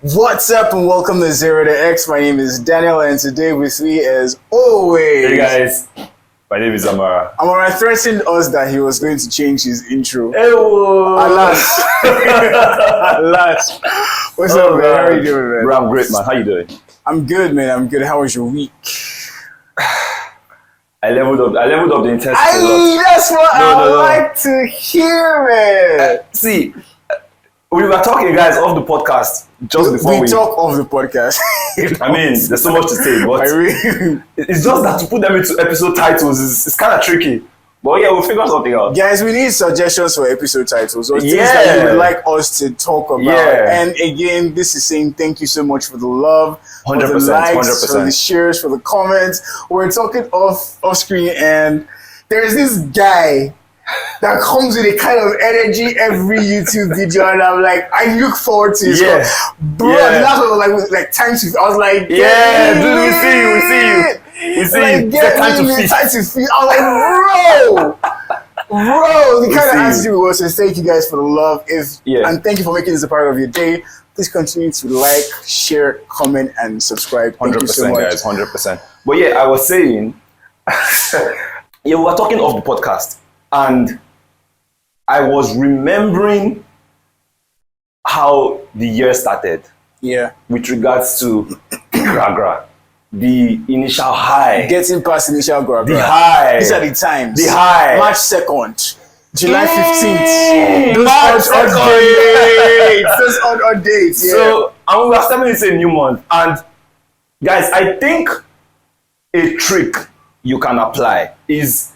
What's up and welcome to Zero to X. My name is Daniel and today with me as always. Hey guys, my name is Amara. Amara threatened us that he was going to change his intro. Hey, Alas. Alas. What's up, man? How are you doing, man? Bro, I'm great, man. How you doing? I'm good, man. I'm good. How was your week? I leveled up the intensity a lot. That's what I like to hear, man. See, we were talking, guys, off the podcast just before we talk off the podcast. I mean, there's so much to say, but it's just that to put them into episode titles is kind of tricky. But yeah, we'll figure something out. Guys, we need suggestions for episode titles or things that you would like us to talk about. Yeah. And again, this is saying thank you so much for the love, 100%, for the likes, 100%. for the shares, for the comments. We're talking off screen, and there's this guy that comes with a kind of energy every YouTube video, and I'm like, I look forward to it. Yeah. Bro, last one was like time to. I was like, yeah, dude, we see you. It's time to feed. I'm like, bro, the kind of answer was to thank you guys for the love. And thank you for making this a part of your day. Please continue to like, share, comment, and subscribe. Thank 100%, you so much. guys, 100%. But yeah, I was saying, we were talking off the podcast, and I was remembering how the year started. Yeah. With regards to Gra. The initial high. Getting past initial gra. The high. These are the times. The high. March 2nd. July 15th. Those March dates. Those odd dates. Yeah. So, and we are stepping into a new month. And guys, I think a trick you can apply is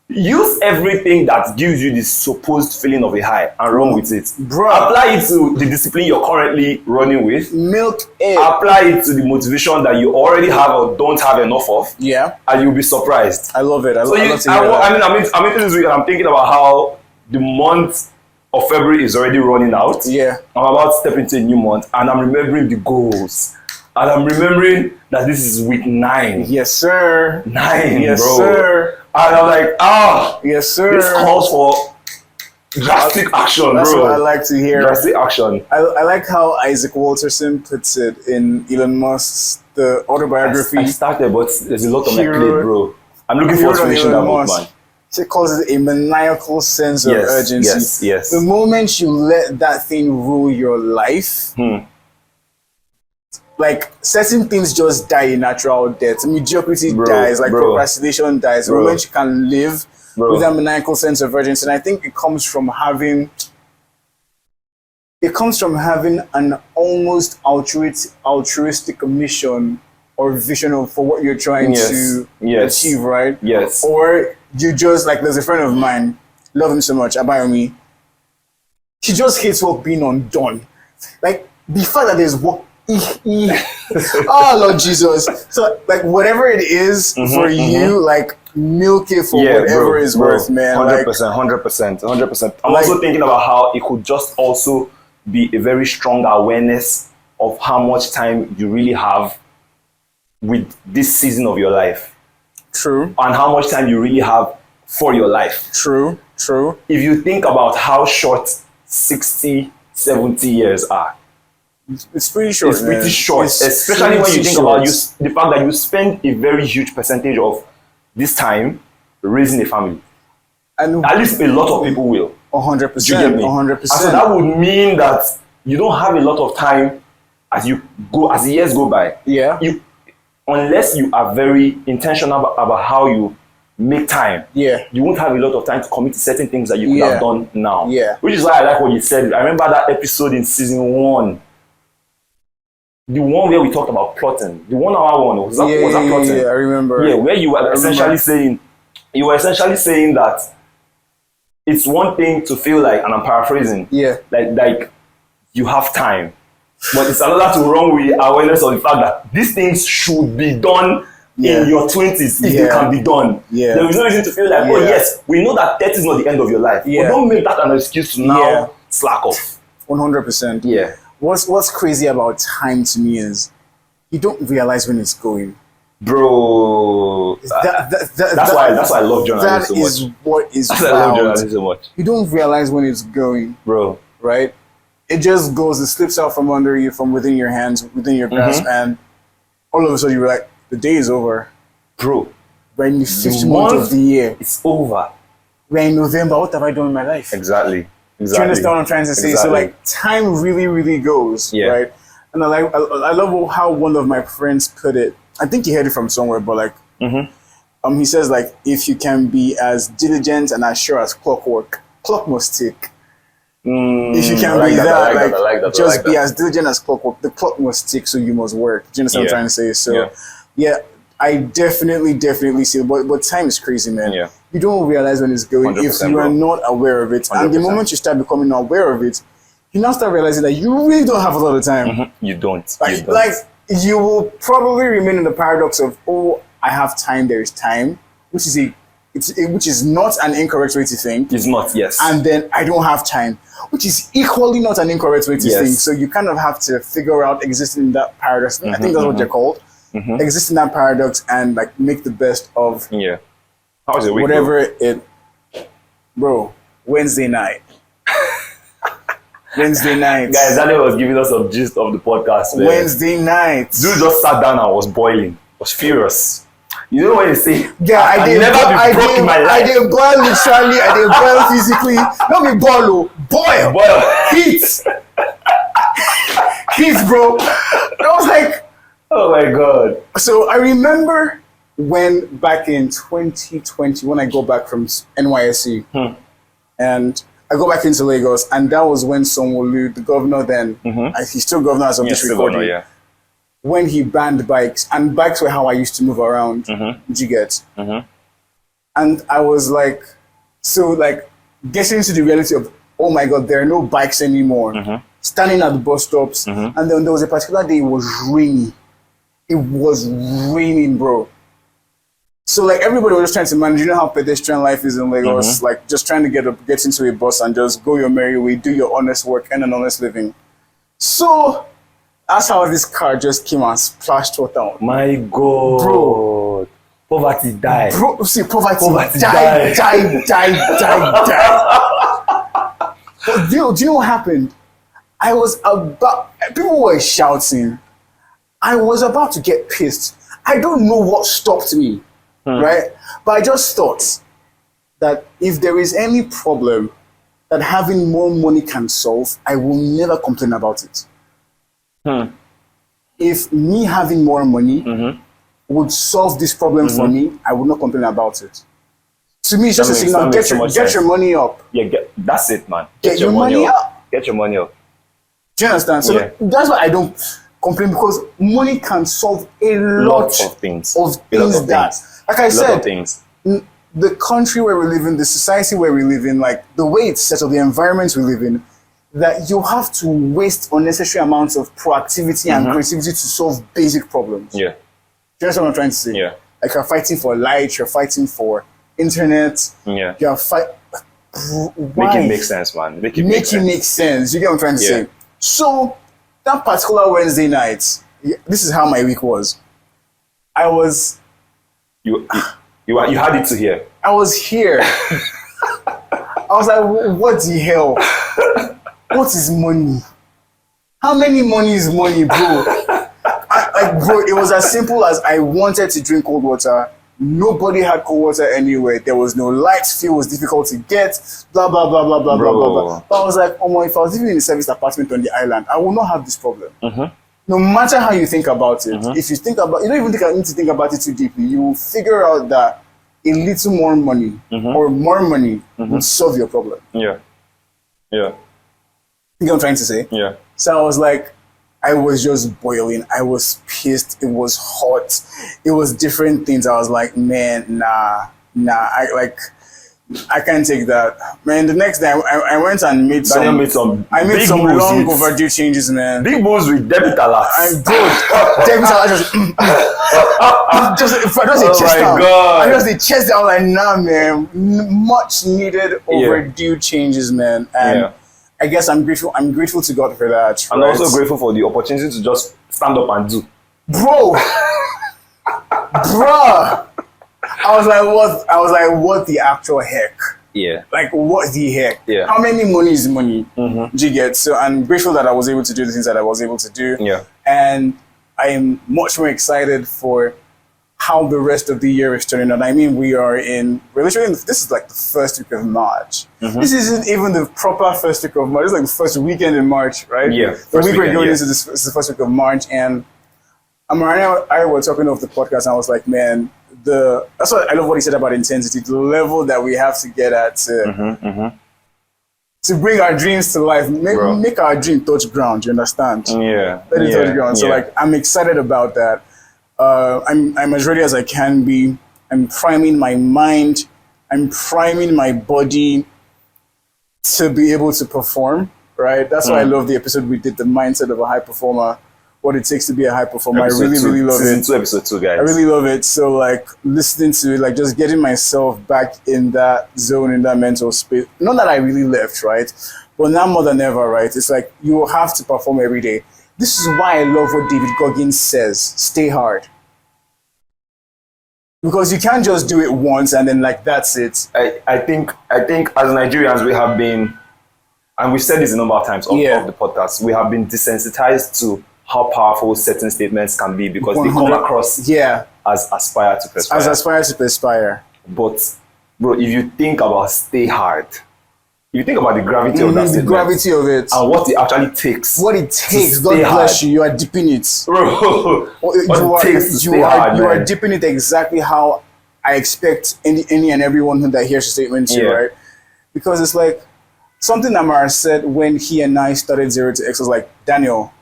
use everything that gives you the supposed feeling of a high and run with it. Bro. Apply it to the discipline you're currently running with. Milk it. Apply it to the motivation that you already have or don't have enough of. Yeah. And you'll be surprised. I love it. I'm into this week and I'm thinking about how the month of February is already running out. Yeah. I'm about to step into a new month and I'm remembering the goals. And I'm remembering that this is week 9. Yes, sir. 9, yes, bro. Sir. And I'm like, yes, sir. This calls for drastic action, That's bro. What I like to hear. Drastic action. I like how Isaac Walterson puts it in Elon Musk's the autobiography. I started, but there's a lot on my plate, bro. I'm looking forward to finishing that book, man. It causes a maniacal sense of urgency. Yes. The moment you let that thing rule your life, like certain things just die a natural death. Mediocrity dies, like procrastination dies. The moment you can live with that maniacal sense of urgency, and I think it comes from having an almost altruistic mission or vision for what you're trying to achieve, right? Yes. Or you just, like, there's a friend of mine, love him so much, Abayomi. He just hates work being undone. Like, the fact that there's work. Oh, Lord Jesus. So, like, whatever it is for you, like, milk it for whatever it's worth, man. 100%. I'm also thinking about how it could just also be a very strong awareness of how much time you really have with this season of your life. True. And how much time you really have for your life. True. If you think about how short 60, 70 years are. It's pretty short. It's pretty short, especially when you think about the fact that you spend a very huge percentage of this time raising a family. And at least a lot of people will. 100%. 100%. And so that would mean that you don't have a lot of time as the years go by. Yeah. Unless you are very intentional about how you make time. Yeah. You won't have a lot of time to commit to certain things that you could have done now. Yeah. Which is why I like what you said. I remember that episode in season 1. The one where we talked about plotting. The 1 hour one. Was that plotting? Yeah, I remember. Yeah, where you were essentially saying that it's one thing to feel like, and I'm paraphrasing, like you have time. But it's another to run with awareness of the fact that these things should be done in your 20s if they can be done. Yeah. There is no reason to feel like, yes, we know that 30 is not the end of your life. But don't make that an excuse to now slack off. 100%. Yeah. What's crazy about time to me is you don't realize when it's going. Bro, that's why I love journalism so much. That is what is I love journalism so much. You don't realize when it's going. Bro. Right? it just goes, it slips out from under you, from within your hands, within your grasp, and all of a sudden you're like, the day is over. Bro. We're in the 5th month of the year. It's over. We're in November. What have I done in my life? Exactly. Do you understand what I'm trying to say? Exactly. So like time really, really goes, right? And I love how one of my friends put it. I think he heard it from somewhere, but like, he says like, if you can be as diligent and as sure as clockwork, clock must tick. If you can be that, just be as diligent as clockwork, the clock must tick, so you must work. Do you understand what I'm trying to say? So, I definitely see it, but time is crazy, man. Yeah. You don't realize when it's going if you are not aware of it. 100%. And the moment you start becoming aware of it, you now start realizing that you really don't have a lot of time. You don't. Like you will probably remain in the paradox of, oh, I have time, there is time, which is not an incorrect way to think. It's not, yes. And then I don't have time, which is equally not an incorrect way to think. So you kind of have to figure out existing in that paradox. I think that's what they're called. Exist in that paradox and like make the best of how was your week, whatever bro? Wednesday night. Guys, Daniel was giving us some gist of the podcast. Man. Wednesday night. Dude just sat down and was boiling. Was furious. You know what you say? Yeah, I didn't boil literally. I didn't boil physically. Not me boil. Heat. Heat, bro. I was like, oh my God. So I remember when back in 2020, when I go back from NYSC, and I go back into Lagos, and that was when Sanwo-Olu, the governor then, he's still governor as of this recording, when he banned bikes, and bikes were how I used to move around, did you get? And I was like, getting into the reality of, oh my God, there are no bikes anymore. Standing at the bus stops, and then there was a particular day it was rainy. It was raining, bro. So like everybody was just trying to manage. You know how pedestrian life is in Lagos, like just trying to get into a bus and just go your merry way, do your honest work, and an honest living. So that's how this car just came and splashed water on. My God, bro, poverty died. Bro, see, poverty died. But do you know what happened? People were shouting. I was about to get pissed. I don't know what stopped me, right? But I just thought that if there is any problem that having more money can solve, I will never complain about it. If me having more money would solve this problem for me, I would not complain about it. To me, it's just a signal. Get your money up. Yeah, that's it, man. Get your money up. Get your money up. Do you understand? So that's why I don't complain, because money can solve a lot of things. Like I said, the country where we live in, the society where we live in, like the way it's set up, the environment we live in, that you have to waste unnecessary amounts of proactivity and creativity to solve basic problems. Yeah. Do you understand what I'm trying to say? Yeah. Like you're fighting for light, you're fighting for internet. Yeah. You're fighting. Make it make sense, man. Make it make sense. You get what I'm trying to say? So that particular Wednesday night, this is how my week was. I was. You had it to hear. I was here. I was like, what the hell? What is money? How many money is money, bro? Bro, it was as simple as I wanted to drink cold water. Nobody had cold water anywhere. There was no lights. Fuel was difficult to get. Blah, blah, blah, blah, blah, blah, blah, blah. But I was like, oh, if I was living in a service apartment on the island, I will not have this problem. No matter how you think about it, if you think about, you don't even need to think about it too deeply. You will figure out that a little more money or more money will solve your problem. Yeah. Yeah. You know what I'm trying to say? Yeah. So I was like, I was just boiling. I was pissed. It was hot. It was different things. I was like, man, nah. I can't take that. Man, the next day I went and made some long overdue changes, man. Big moves with debit alerts. I'm good. Debit alerts just a chest down. I just a chest down. Like, nah, man. Much needed overdue changes, man. And I guess I'm grateful to God for that. I'm also grateful for the opportunity to just stand up and do. Bro. Bruh. I was like, what the actual heck? Yeah. Like, what the heck? Yeah. How many money is money? Do you get? So I'm grateful that I was able to do the things that I was able to do. Yeah. And I'm much more excited for how the rest of the year is turning out. I mean, we're literally this is like the first week of March. This isn't even the proper first week of March. It's like the first weekend in March, right? Yeah. The week we're going into this is the first week of March, and Amara and I were talking off the podcast, and I was like, man, that's what I love what he said about intensity, the level that we have to get at to bring our dreams to life, make our dream touch ground. You understand? Yeah. Let it touch ground. So like, I'm excited about that. I'm as ready as I can be. I'm priming my mind. I'm priming my body to be able to perform. Right. That's why I love the episode we did, the mindset of a high performer. What it takes to be a high performer. Episode I really, really love Season it. 2, episode 2, guys. I really love it. So like listening to it, like just getting myself back in that zone, in that mental space. Not that I really left, right? But now more than ever, right? It's like you have to perform every day. This is why I love what David Goggins says. Stay hard. Because you can't just do it once and then like that's it. I think as Nigerians we have been, and we've said this a number of times on the podcast, we have been desensitized to how powerful certain statements can be because they come across as aspire to perspire. As aspire to perspire. But bro, if you think about stay hard, if you think about the gravity of that statement, the gravity of it, and what it actually takes, God bless you. You are dipping it, bro. You are dipping it exactly how I expect any and everyone that hears the statement to, right? Because it's like something Amara said when he and I started 0 to X was like, Daniel,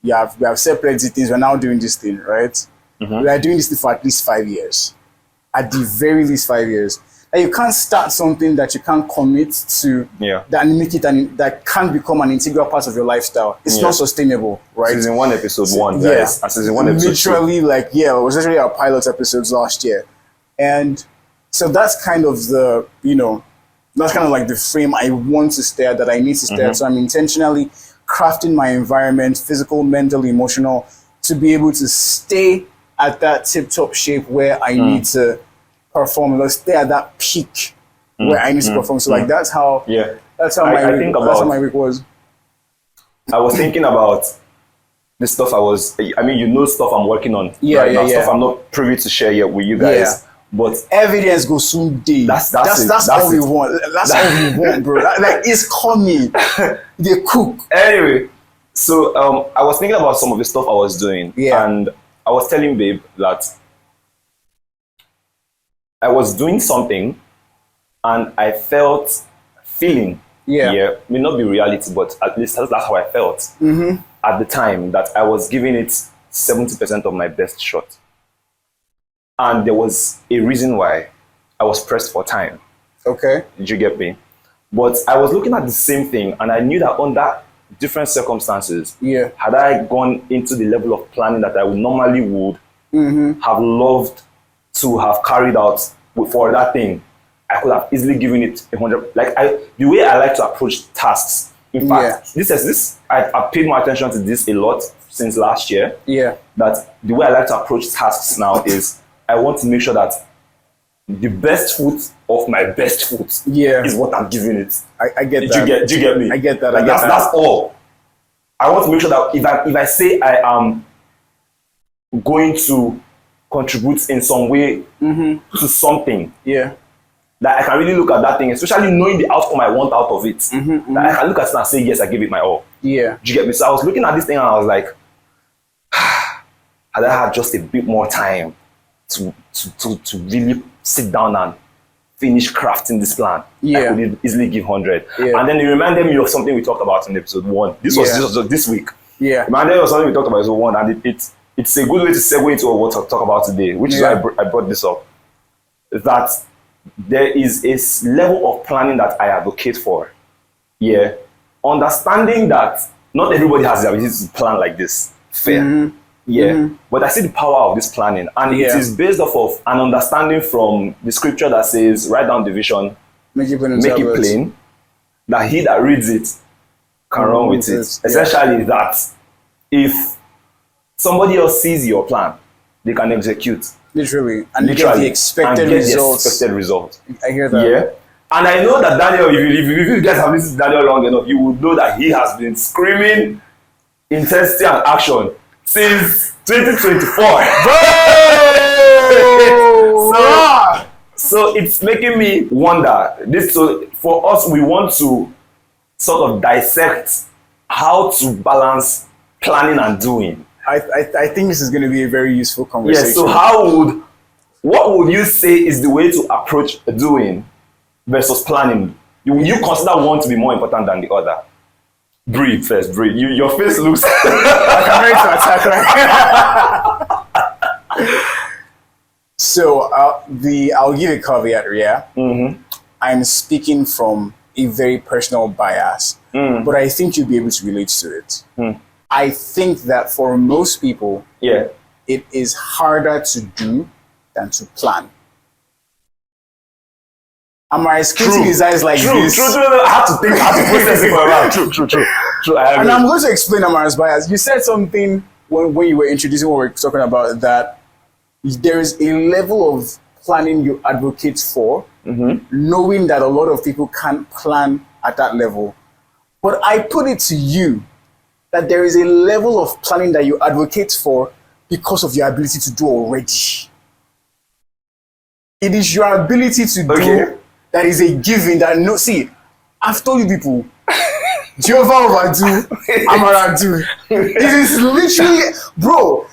we have said plenty of things. We're now doing this thing, right? We are doing this thing for at least 5 years, at the very least 5 years. That you can't start something that you can't commit to, that make it that can't become an integral part of your lifestyle. It's not sustainable, right? Season 1, episode 1, guys. And season 1, episode 2. Literally, like, it was literally our pilot episodes last year. And so that's kind of the, that's kind of like the frame I want to stay at, that I need to stay at. So I'm intentionally crafting my environment, physical, mental, emotional, to be able to stay at that tip-top shape where I need to perform. Let's stay at that peak where I need to perform. So like that's how my week was. I was thinking about the stuff stuff I'm working on right now, stuff I'm not privy to share yet with you guys. But evidence goes soon day. That's all we want. That's all we want, bro. Like it's coming. They cook. Anyway, so I was thinking about some of the stuff I was doing, and I was telling Babe that I was doing something, and I feeling may not be reality, but at least that's how I felt at the time, that I was giving it 70% of my best shot. And there was a reason why. I was pressed for time. Okay. Did you get me? But I was looking at the same thing, and I knew that under different circumstances, had I gone into the level of planning that I would normally have loved to have carried out for that thing, I could have easily given it 100. Like the way I like to approach tasks. In fact, I've paid more attention to this a lot since last year. That the way I like to approach tasks now is I want to make sure that the best foot of my best foot is what I'm giving it. I get that. Do you get me? I get that. That's all. I want to make sure that if I say I am going to contribute in some way to something, that I can really look at that thing, especially knowing the outcome I want out of it. That I can look at it and say, yes, I gave it my all. Do you get me? So I was looking at this thing and I was like, had I had just a bit more time to really sit down and finish crafting this plan, I could easily give 100. And then it reminded me of something we talked about in episode 1. This was this week. It reminded me of something we talked about in episode 1, and it's a good way to segue into what we'll talk about today, which is why I brought this up. That there is a level of planning that I advocate for. Understanding that not everybody has the ability to plan like this. Fair. But I see the power of this planning, and it is based off of an understanding from the scripture that says, write down the vision, make it plain, that he that reads it can run with it. Essentially that if somebody else sees your plan, they can execute. Literally. And get the expected result. I hear that. And I know that Daniel, if you guys have listened to Daniel long enough, you would know that he has been screaming intensity and action since 2024. So it's making me wonder. So for us, we want to sort of dissect how to balance planning and doing. I think this is going to be a very useful conversation. Yeah, so what would you say is the way to approach doing versus planning? You consider one to be more important than the other? Breathe first, breathe. Your face looks like I'm ready to attack right. So I'll give a caveat, yeah. Mm-hmm. I'm speaking from a very personal bias, but I think you'll be able to relate to it. I think that for most people, it is harder to do than to plan. Amara is squinting his eyes like this. True. I have to think, I have to process it for a while. True. I agree. And I'm going to explain Amara's bias. You said something when you were introducing what we're talking about, that there is a level of planning you advocate for, knowing that a lot of people can't plan at that level. But I put it to you that there is a level of planning that you advocate for because of your ability to do already. It is your ability to do that is a given that see, I've told you people, Jehovah overdo, Amara do. It is literally, bro,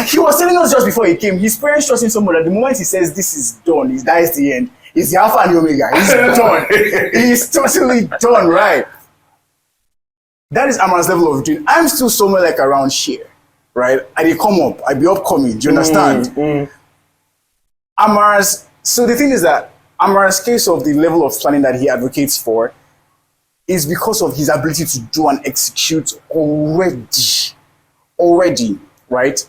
he was telling us just before he came, his parents trust him so much that the moment he says this is done, that is the end, it's the Alpha and the Omega, he's done. He's totally done, right? That is Amara's level of doing. I'm still somewhere like around here, right? I dey come up, I be upcoming, do you understand? So the thing is that Amara's case of the level of planning that he advocates for is because of his ability to do and execute already, right?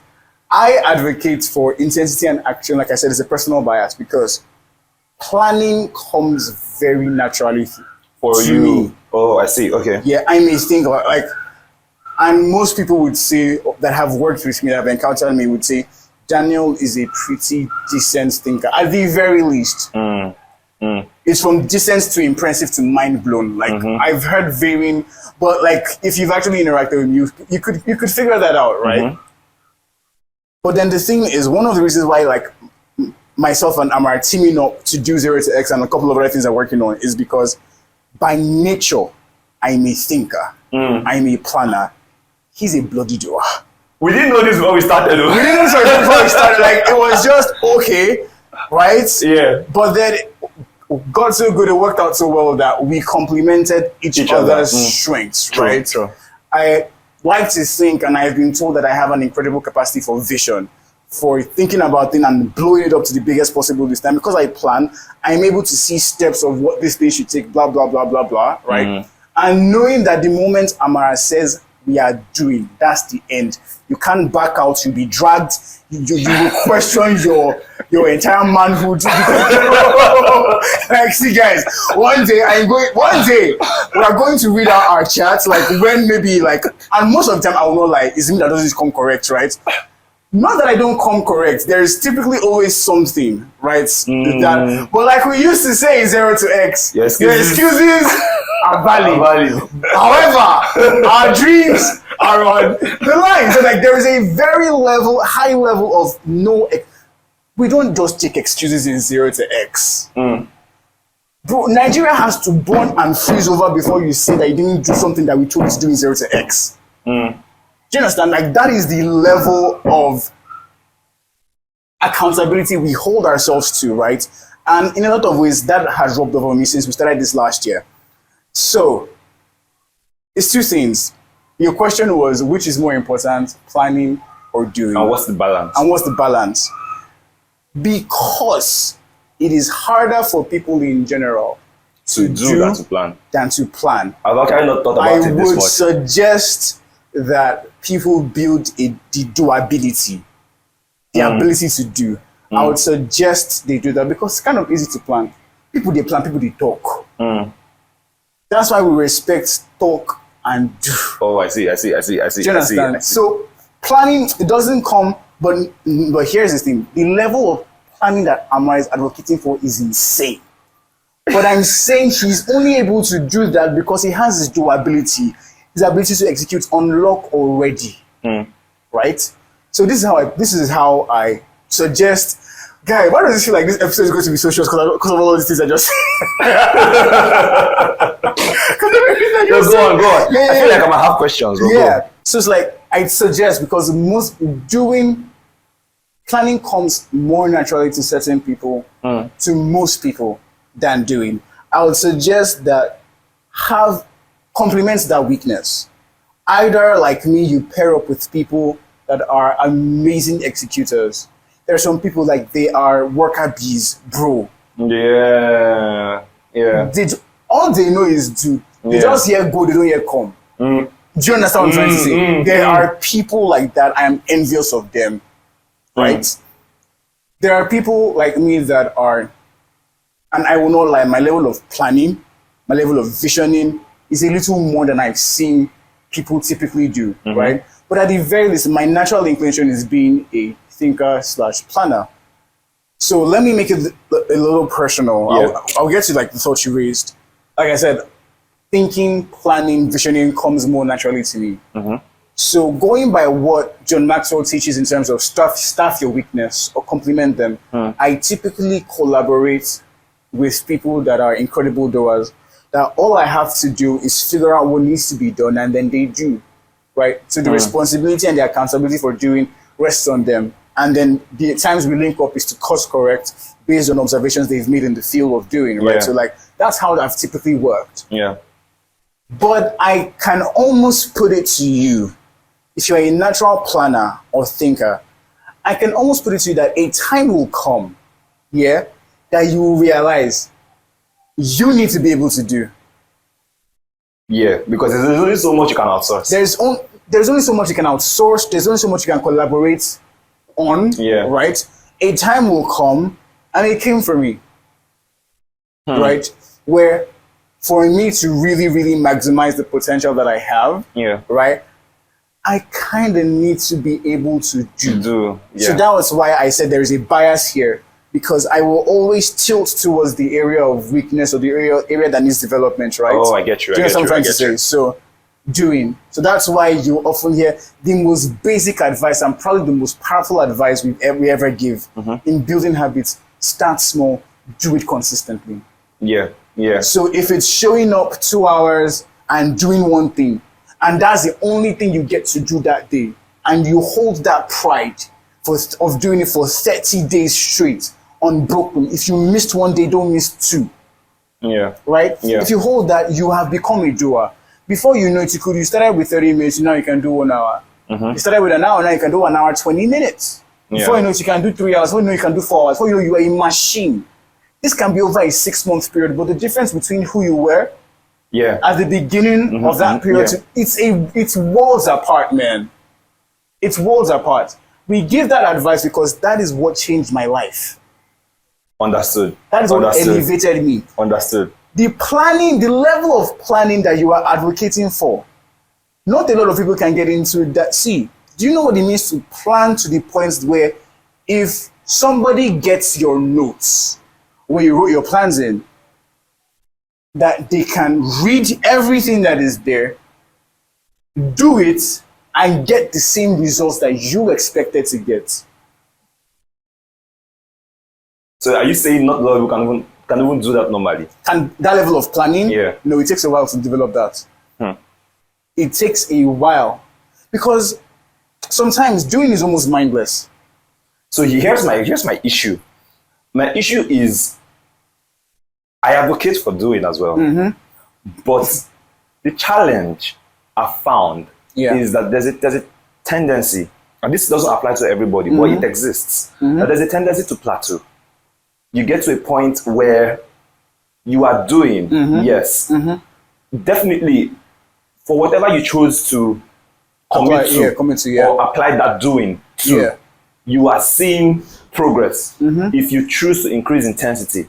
I advocate for intensity and action, like I said, it's a personal bias because planning comes very naturally for to you. Me. Oh, I see. Okay. Yeah, I may think like, and most people would say that have worked with me, that have encountered me, would say Daniel is a pretty decent thinker, at the very least. It's from decent to impressive to mind blown. Like I've heard varying, but like if you've actually interacted with me, you could figure that out, right? But then the thing is, one of the reasons why like myself and Amara teaming up to do 0 to X and a couple of other things I'm working on is because by nature I'm a thinker, I'm a planner. He's a bloody doer. We didn't know this before we started, though. We didn't know this before we started. Like it was just okay, right? Yeah. But then got so good, it worked out so well that we complemented each other's strengths, right? True. I like to think, and I've been told that I have an incredible capacity for vision, for thinking about things and blowing it up to the biggest possible this time. Because I plan, I'm able to see steps of what this thing should take, blah, blah, blah, blah, blah, right? And knowing that the moment Amara says we are doing, that's the end. You can't back out, you'll be dragged, you will question your entire manhood. Like, see guys, one day we are going to read out our chats, like when maybe like, and most of the time I will not lie, it's me that doesn't come correct, right? Not that I don't come correct, there is typically always something, right? That, but like we used to say in 0 to X, your excuses are valid. However, our dreams are on the line. So like there is a very high level of we don't just take excuses in 0 to X. Bro, Nigeria has to burn and freeze over before you say that you didn't do something that we told you to do in 0 to X. Do you understand? Like that is the level of accountability we hold ourselves to, right? And in a lot of ways, that has rubbed off on me since we started this last year. So, it's two things. Your question was, which is more important, planning or doing? And what's the balance? Because it is harder for people in general to do than to plan. I've actually not thought about it this much. I would suggest that people build the doability, the ability to do. I would suggest they do that because it's kind of easy to plan. People they plan, people they talk. That's why we respect talk and do. Oh, I see. Do you understand? So planning, it doesn't come, but here's the thing. The level of planning that Amara is advocating for is insane. But I'm saying he's only able to do that because he has his doability, his ability to execute unlock already. Right? So this is how I suggest. Guy, why does it feel like this episode is going to be so short because of all these things I just Go on. I feel like I might have questions. Yeah. So it's like I suggest, because planning comes more naturally to certain people, to most people, than doing. I would suggest that complements that weakness. Either, like me, you pair up with people that are amazing executors. There are some people like they are worker bees, bro. Yeah. All they know is do. They just hear go, they don't hear come. Do you understand what I'm trying to say? There are people like that. I am envious of them. Right? There are people like me that are, and I will not lie, my level of planning, my level of visioning is a little more than I've seen people typically do, right? But at the very least, my natural inclination is being a thinker/planner. So let me make it a little personal. I'll get to like the thoughts you raised. Like I said, thinking, planning, visioning comes more naturally to me. So going by what John Maxwell teaches in terms of staff your weakness or complement them, I typically collaborate with people that are incredible doers, that all I have to do is figure out what needs to be done, and then they do, right? So the responsibility and the accountability for doing rests on them. And then the times we link up is to course correct based on observations they've made in the field of doing, right? So like, that's how I've typically worked. But I can almost put it to you, if you're a natural planner or thinker, I can almost put it to you that a time will come, that you will realize you need to be able to do. Because there's only so much you can outsource. There's only so much you can outsource. There's only so much you can collaborate on, right? A time will come, and it came for me, right? Where for me to really, really maximize the potential that I have, right? I kind of need to be able to do. So that was why I said there is a bias here, because I will always tilt towards the area of weakness or the area that needs development, right? Oh, I get you. Do you know what I'm trying to say? So doing. So that's why you often hear the most basic advice and probably the most powerful advice we ever give in building habits: start small, do it consistently. So if it's showing up 2 hours and doing one thing, and that's the only thing you get to do that day, and you hold that pride of doing it for 30 days straight, unbroken. If you missed one day, don't miss 2. Right? If you hold that, you have become a doer. Before you know it, you started with 30 minutes, now you can do 1 hour. You started with an hour, now you can do 1 hour, 20 minutes. Before you know it, you can do 3 hours. Before you know it, you can do 4 hours. Before you know, you are a machine. This can be over a 6-month period, but the difference between who you were at the beginning of that period, it's worlds apart, man. It's worlds apart. We give that advice because that is what changed my life. Understood. That is what elevated me. Understood. The level of planning that you are advocating for, not a lot of people can get into that. See, do you know what it means to plan to the point where if somebody gets your notes where you wrote your plans in, that they can read everything that is there, do it, and get the same results that you expected to get? So are you saying not a lot of people can even do that normally? And that level of planning? No, it takes a while to develop that. It takes a while. Because sometimes doing is almost mindless. So here's my issue. My issue is I advocate for doing as well. But the challenge I found is that there's a tendency, and this doesn't apply to everybody, but it exists, that there's a tendency to plateau. You get to a point where you are doing, definitely, for whatever you chose to commit to or apply that doing to, you are seeing progress if you choose to increase intensity.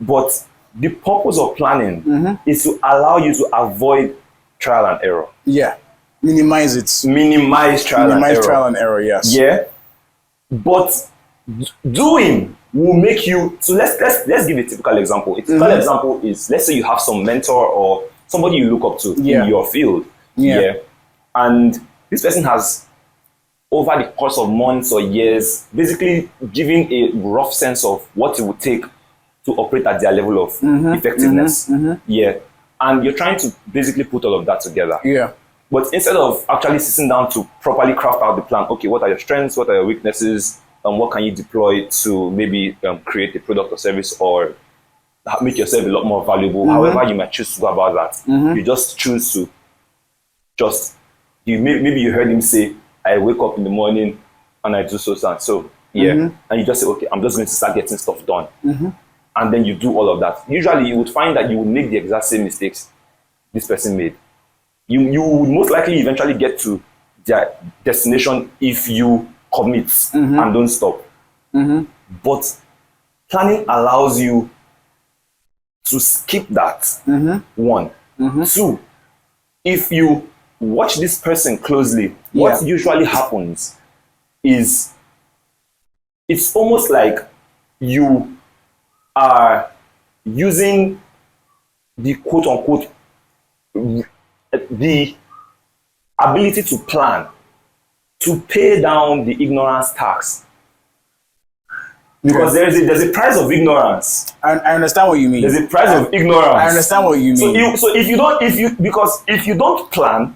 But the purpose of planning is to allow you to avoid trial and error. Minimize it. Minimize trial and error. Trial and error, yes. But doing will make you. So let's give a typical example. A typical example is, let's say you have some mentor or somebody you look up to in your field. Yeah. And this person has, over the course of months or years, basically giving a rough sense of what it would take to operate at their level of effectiveness. Yeah. And you're trying to basically put all of that together. Yeah. But instead of actually sitting down to properly craft out the plan, okay, what are your strengths? What are your weaknesses? And what can you deploy to maybe create a product or service or make yourself a lot more valuable? However you might choose to go about that. You just choose to maybe you heard him say, I wake up in the morning and I do so and so. Yeah. And you just say, okay, I'm just going to start getting stuff done. And then you do all of that. Usually you would find that you would make the exact same mistakes this person made. You would most likely eventually get to their destination if you commit and don't stop. But planning allows you to skip that. One. Two, if you watch this person closely, what usually happens is it's almost like you are using the quote unquote the ability to plan to pay down the ignorance tax. Because there's a price of ignorance. I understand what you mean. There's a price of ignorance. I understand what you mean. So if you don't plan,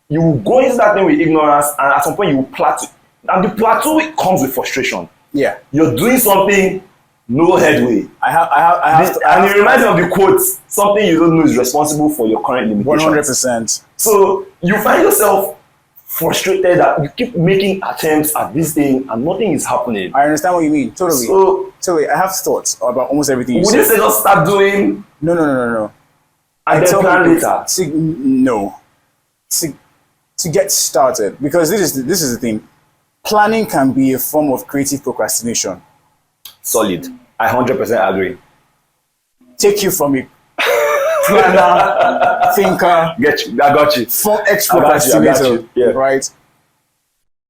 you will go into that thing with ignorance, and at some point you will plateau. And the plateau comes with frustration. Yeah. You're doing something, no headway. And it reminds me of the quote, something you don't know is responsible for your current limitations. 100%. So you find yourself frustrated that you keep making attempts at this thing and nothing is happening. I understand what you mean. Totally. So I have thoughts about almost everything you said. Would you say just start doing? No. And then plan later? To get started, because this is the thing. Planning can be a form of creative procrastination. Solid. I 100% agree. Take you from a planner, thinker. I got you. For procrastinator, right?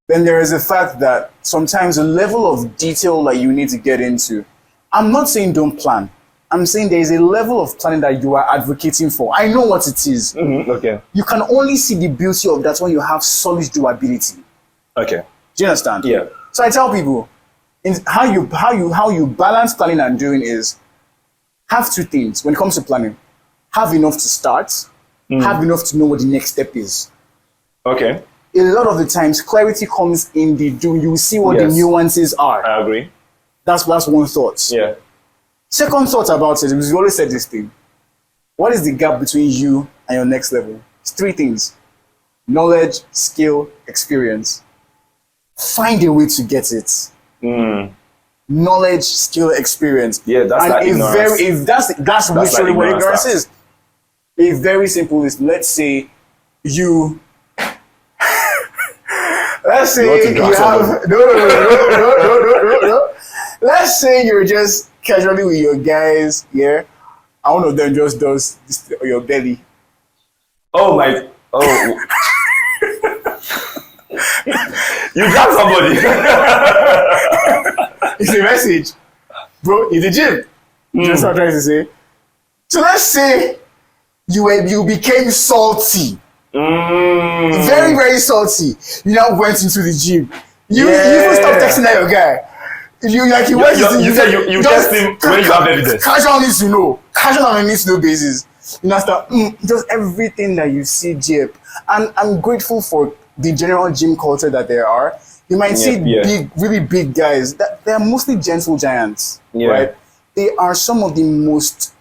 Then there is the fact that sometimes the level of detail that you need to get into. I'm not saying don't plan. I'm saying there is a level of planning that you are advocating for. I know what it is. Okay. You can only see the beauty of that when you have solid doability. Okay. Do you understand? Yeah. So I tell people, how you balance planning and doing is have two things when it comes to planning. Have enough to start, have enough to know what the next step is. Okay. A lot of the times, clarity comes in the do. You see what the nuances are. I agree. That's one thought. Yeah. Second thought about it, because we always said this thing. What is the gap between you and your next level? It's three things. Knowledge, skill, experience. Find a way to get it. Knowledge, skill, experience. Yeah, that's and that ignorance. That's literally what ignorance is. A very simple list. Let's say you let's say you have no. Let's say you're just casually with your guys, and one of them just does this on your belly. Oh. You got somebody. It's a message. Bro, in the gym. That's what I'm trying to say. So let's say you became salty. Very, very salty. You now went into the gym. You even stopped texting that your guy. You said you test him when you have evidence. Casual needs to know. Casual on a needs to know basis. You now start just everything that you see, Jip. And I'm grateful for the general gym culture that there are. You might see big, really big guys. They are mostly gentle giants, right? They are some of the most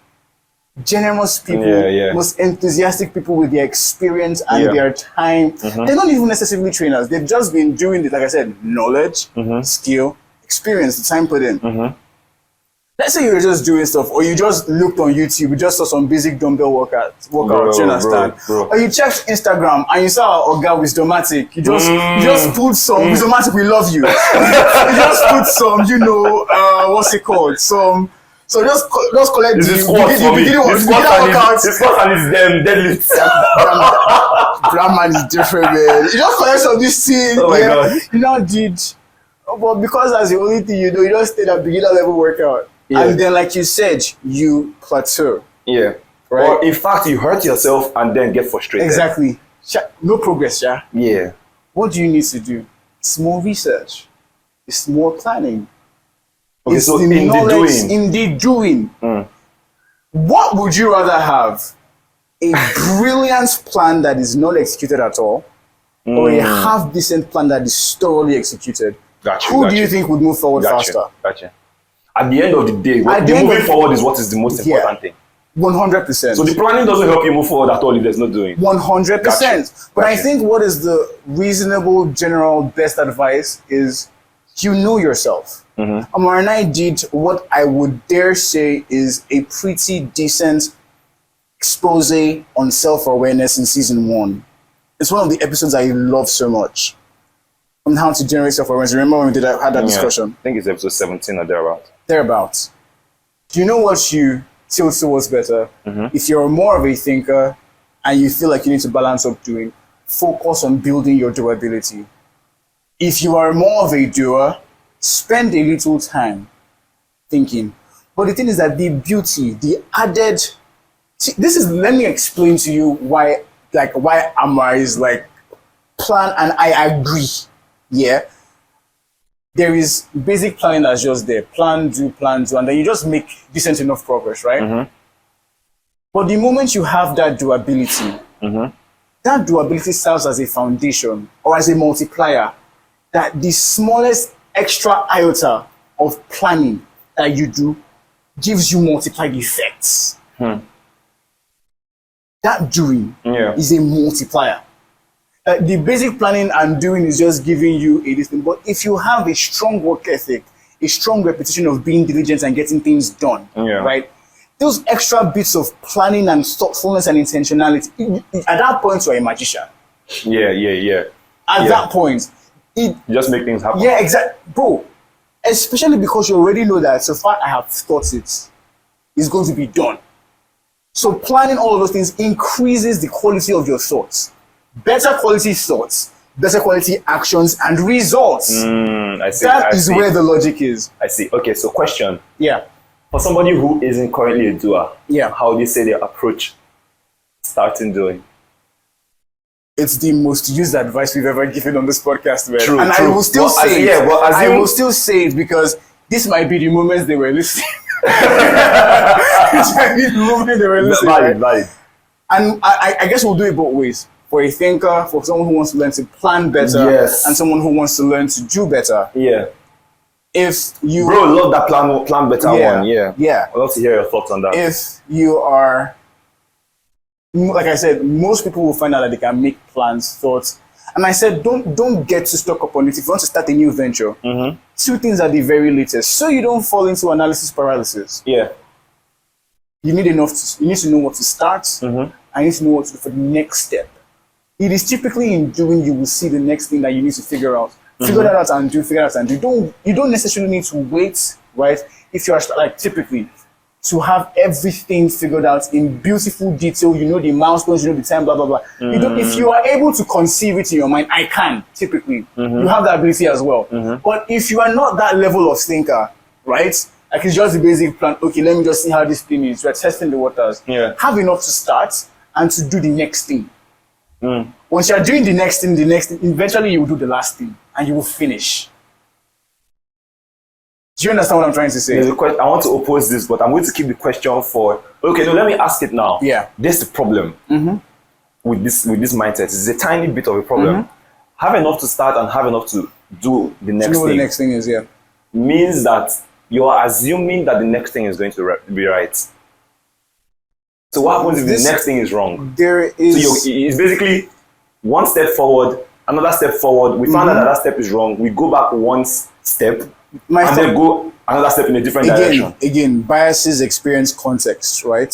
generous people, most enthusiastic people with their experience and their time. They're not even necessarily trainers. They've just been doing it, like I said, knowledge, skill, experience, the time put in. Let's say you're just doing stuff, or you just looked on YouTube, you just saw some basic dumbbell workouts, you understand? Bro. Or you checked Instagram and you saw Oga Wisdomatic. You just put some Wisdomatic, we love you. You just put some, what's it called? So just collect the squat for me. The squat and his deadlifts. That man is different, man. You just collect some of this thing. Oh my God. You now did But because that's the only thing you do, you just stay at beginner level workout. Yeah. And then, like you said, you plateau. Yeah. Right? Or in fact, you hurt yourself and then get frustrated. Exactly. No progress, yeah? Yeah. What do you need to do? It's more research. It's more planning. Okay, It's so the in the knowledge doing. in the doing. What would you rather have? A brilliant plan that is not executed at all, or a half-decent plan that is thoroughly executed? Who do you think would move forward faster? Gotcha. At the end of the day, At the the end moving of- forward is what is the most important thing. 100%. So the planning doesn't help you move forward at all if there's no doing. 100%. Gotcha. But I Gotcha. think what is the reasonable, general, best advice is you know yourself. Amara and I did what I would dare say is a pretty decent expose on self-awareness in season 1. It's one of the episodes I love so much. On how to generate self-awareness. Remember when we had that discussion? I think it's episode 17 or thereabouts. Thereabouts. Do you know what you tilt towards better? If you're more of a thinker and you feel like you need to balance up doing, focus on building your doability. If you are more of a doer, spend a little time thinking. But the thing is that the beauty, the added... See, let me explain to you why Amara is like plan, and I agree. Yeah. There is basic planning that's just there. Plan, do, and then you just make decent enough progress, right? But the moment you have that doability, that doability serves as a foundation or as a multiplier that the smallest extra iota of planning that you do gives you multiplied effects. That doing is a multiplier. The basic planning and doing is just giving you a different. But if you have a strong work ethic, a strong repetition of being diligent and getting things done, right? Those extra bits of planning and thoughtfulness and intentionality, at that point, you're a magician. At that point, you just make things happen. Yeah, exactly. Bro, especially because you already know that so far I have thought it's going to be done. So planning all of those things increases the quality of your thoughts. Better quality thoughts, better quality actions and results. I see. That is where the logic is. I see. Okay, so question. Yeah. For somebody who isn't currently a doer, how do you say they approach starting doing? It's the most used advice we've ever given on this podcast, man. True, and true. I will still say it. Yeah, well, I will still say it because this might be the moments they were listening. This might be the moment they were listening. Valid. And I guess we'll do it both ways. For a thinker, for someone who wants to learn to plan better, and someone who wants to learn to do better. Yeah. If you... Bro, love that plan better one. Yeah. I'd love to hear your thoughts on that. If you are... Like I said, most people will find out that they can make plans, thoughts. And I said, don't get too stuck up on it. If you want to start a new venture, 2 things at the very latest, so you don't fall into analysis paralysis. Yeah. You need to know what to start, and you need to know what to do for the next step. It is typically in doing you will see the next thing that you need to figure out. Figure that out and do, You don't necessarily need to wait, right? If you are like typically to have everything figured out in beautiful detail, you know the milestones, you know the time, blah, blah, blah. If you are able to conceive it in your mind, I can, typically. You have that ability as well. But if you are not that level of thinker, right? Like it's just the basic plan. Okay, let me just see how this thing is. We're testing the waters. Have enough to start and to do the next thing. Once you're doing the next thing, eventually you will do the last thing and you will finish. Do you understand what I'm trying to say? There's a question. I want to oppose this, but I'm going to keep the question for... Okay, no, let me ask it now. Yeah. This is the problem with this mindset. It's a tiny bit of a problem. Have enough to start and have enough to do the next thing. What the thing. next thing is, Means that you're assuming that the next thing is going to be right. So what happens if the next thing is wrong? There is... So it's basically one step forward, another step forward. We found out that step is wrong. We go back one step, then go another step in a different direction. Again, biases, experience, context, right?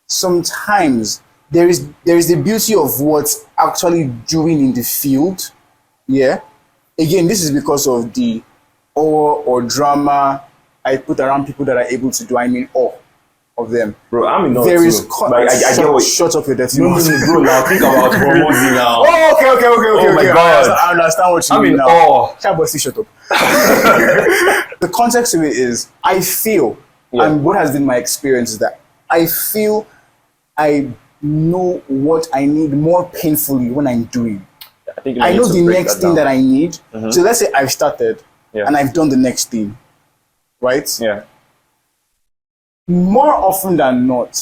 Sometimes there is the beauty of what's actually doing in the field. Yeah. Again, this is because of the awe or drama I put around people that are able to do. I mean, of them. Bro, I'm in There is like, I get what shut up your dirty no, mouth. bro, now think about Hormozy now. Oh, okay. Oh my Okay. God. I understand what you I'm mean in now. awe. Shut up. The context of it is, I feel, Yeah. and what has been my experience is that I feel I know what I need more painfully when I'm doing. I think I know the next thing that I need. So let's say I've started and I've done the next thing, right? Yeah. More often than not,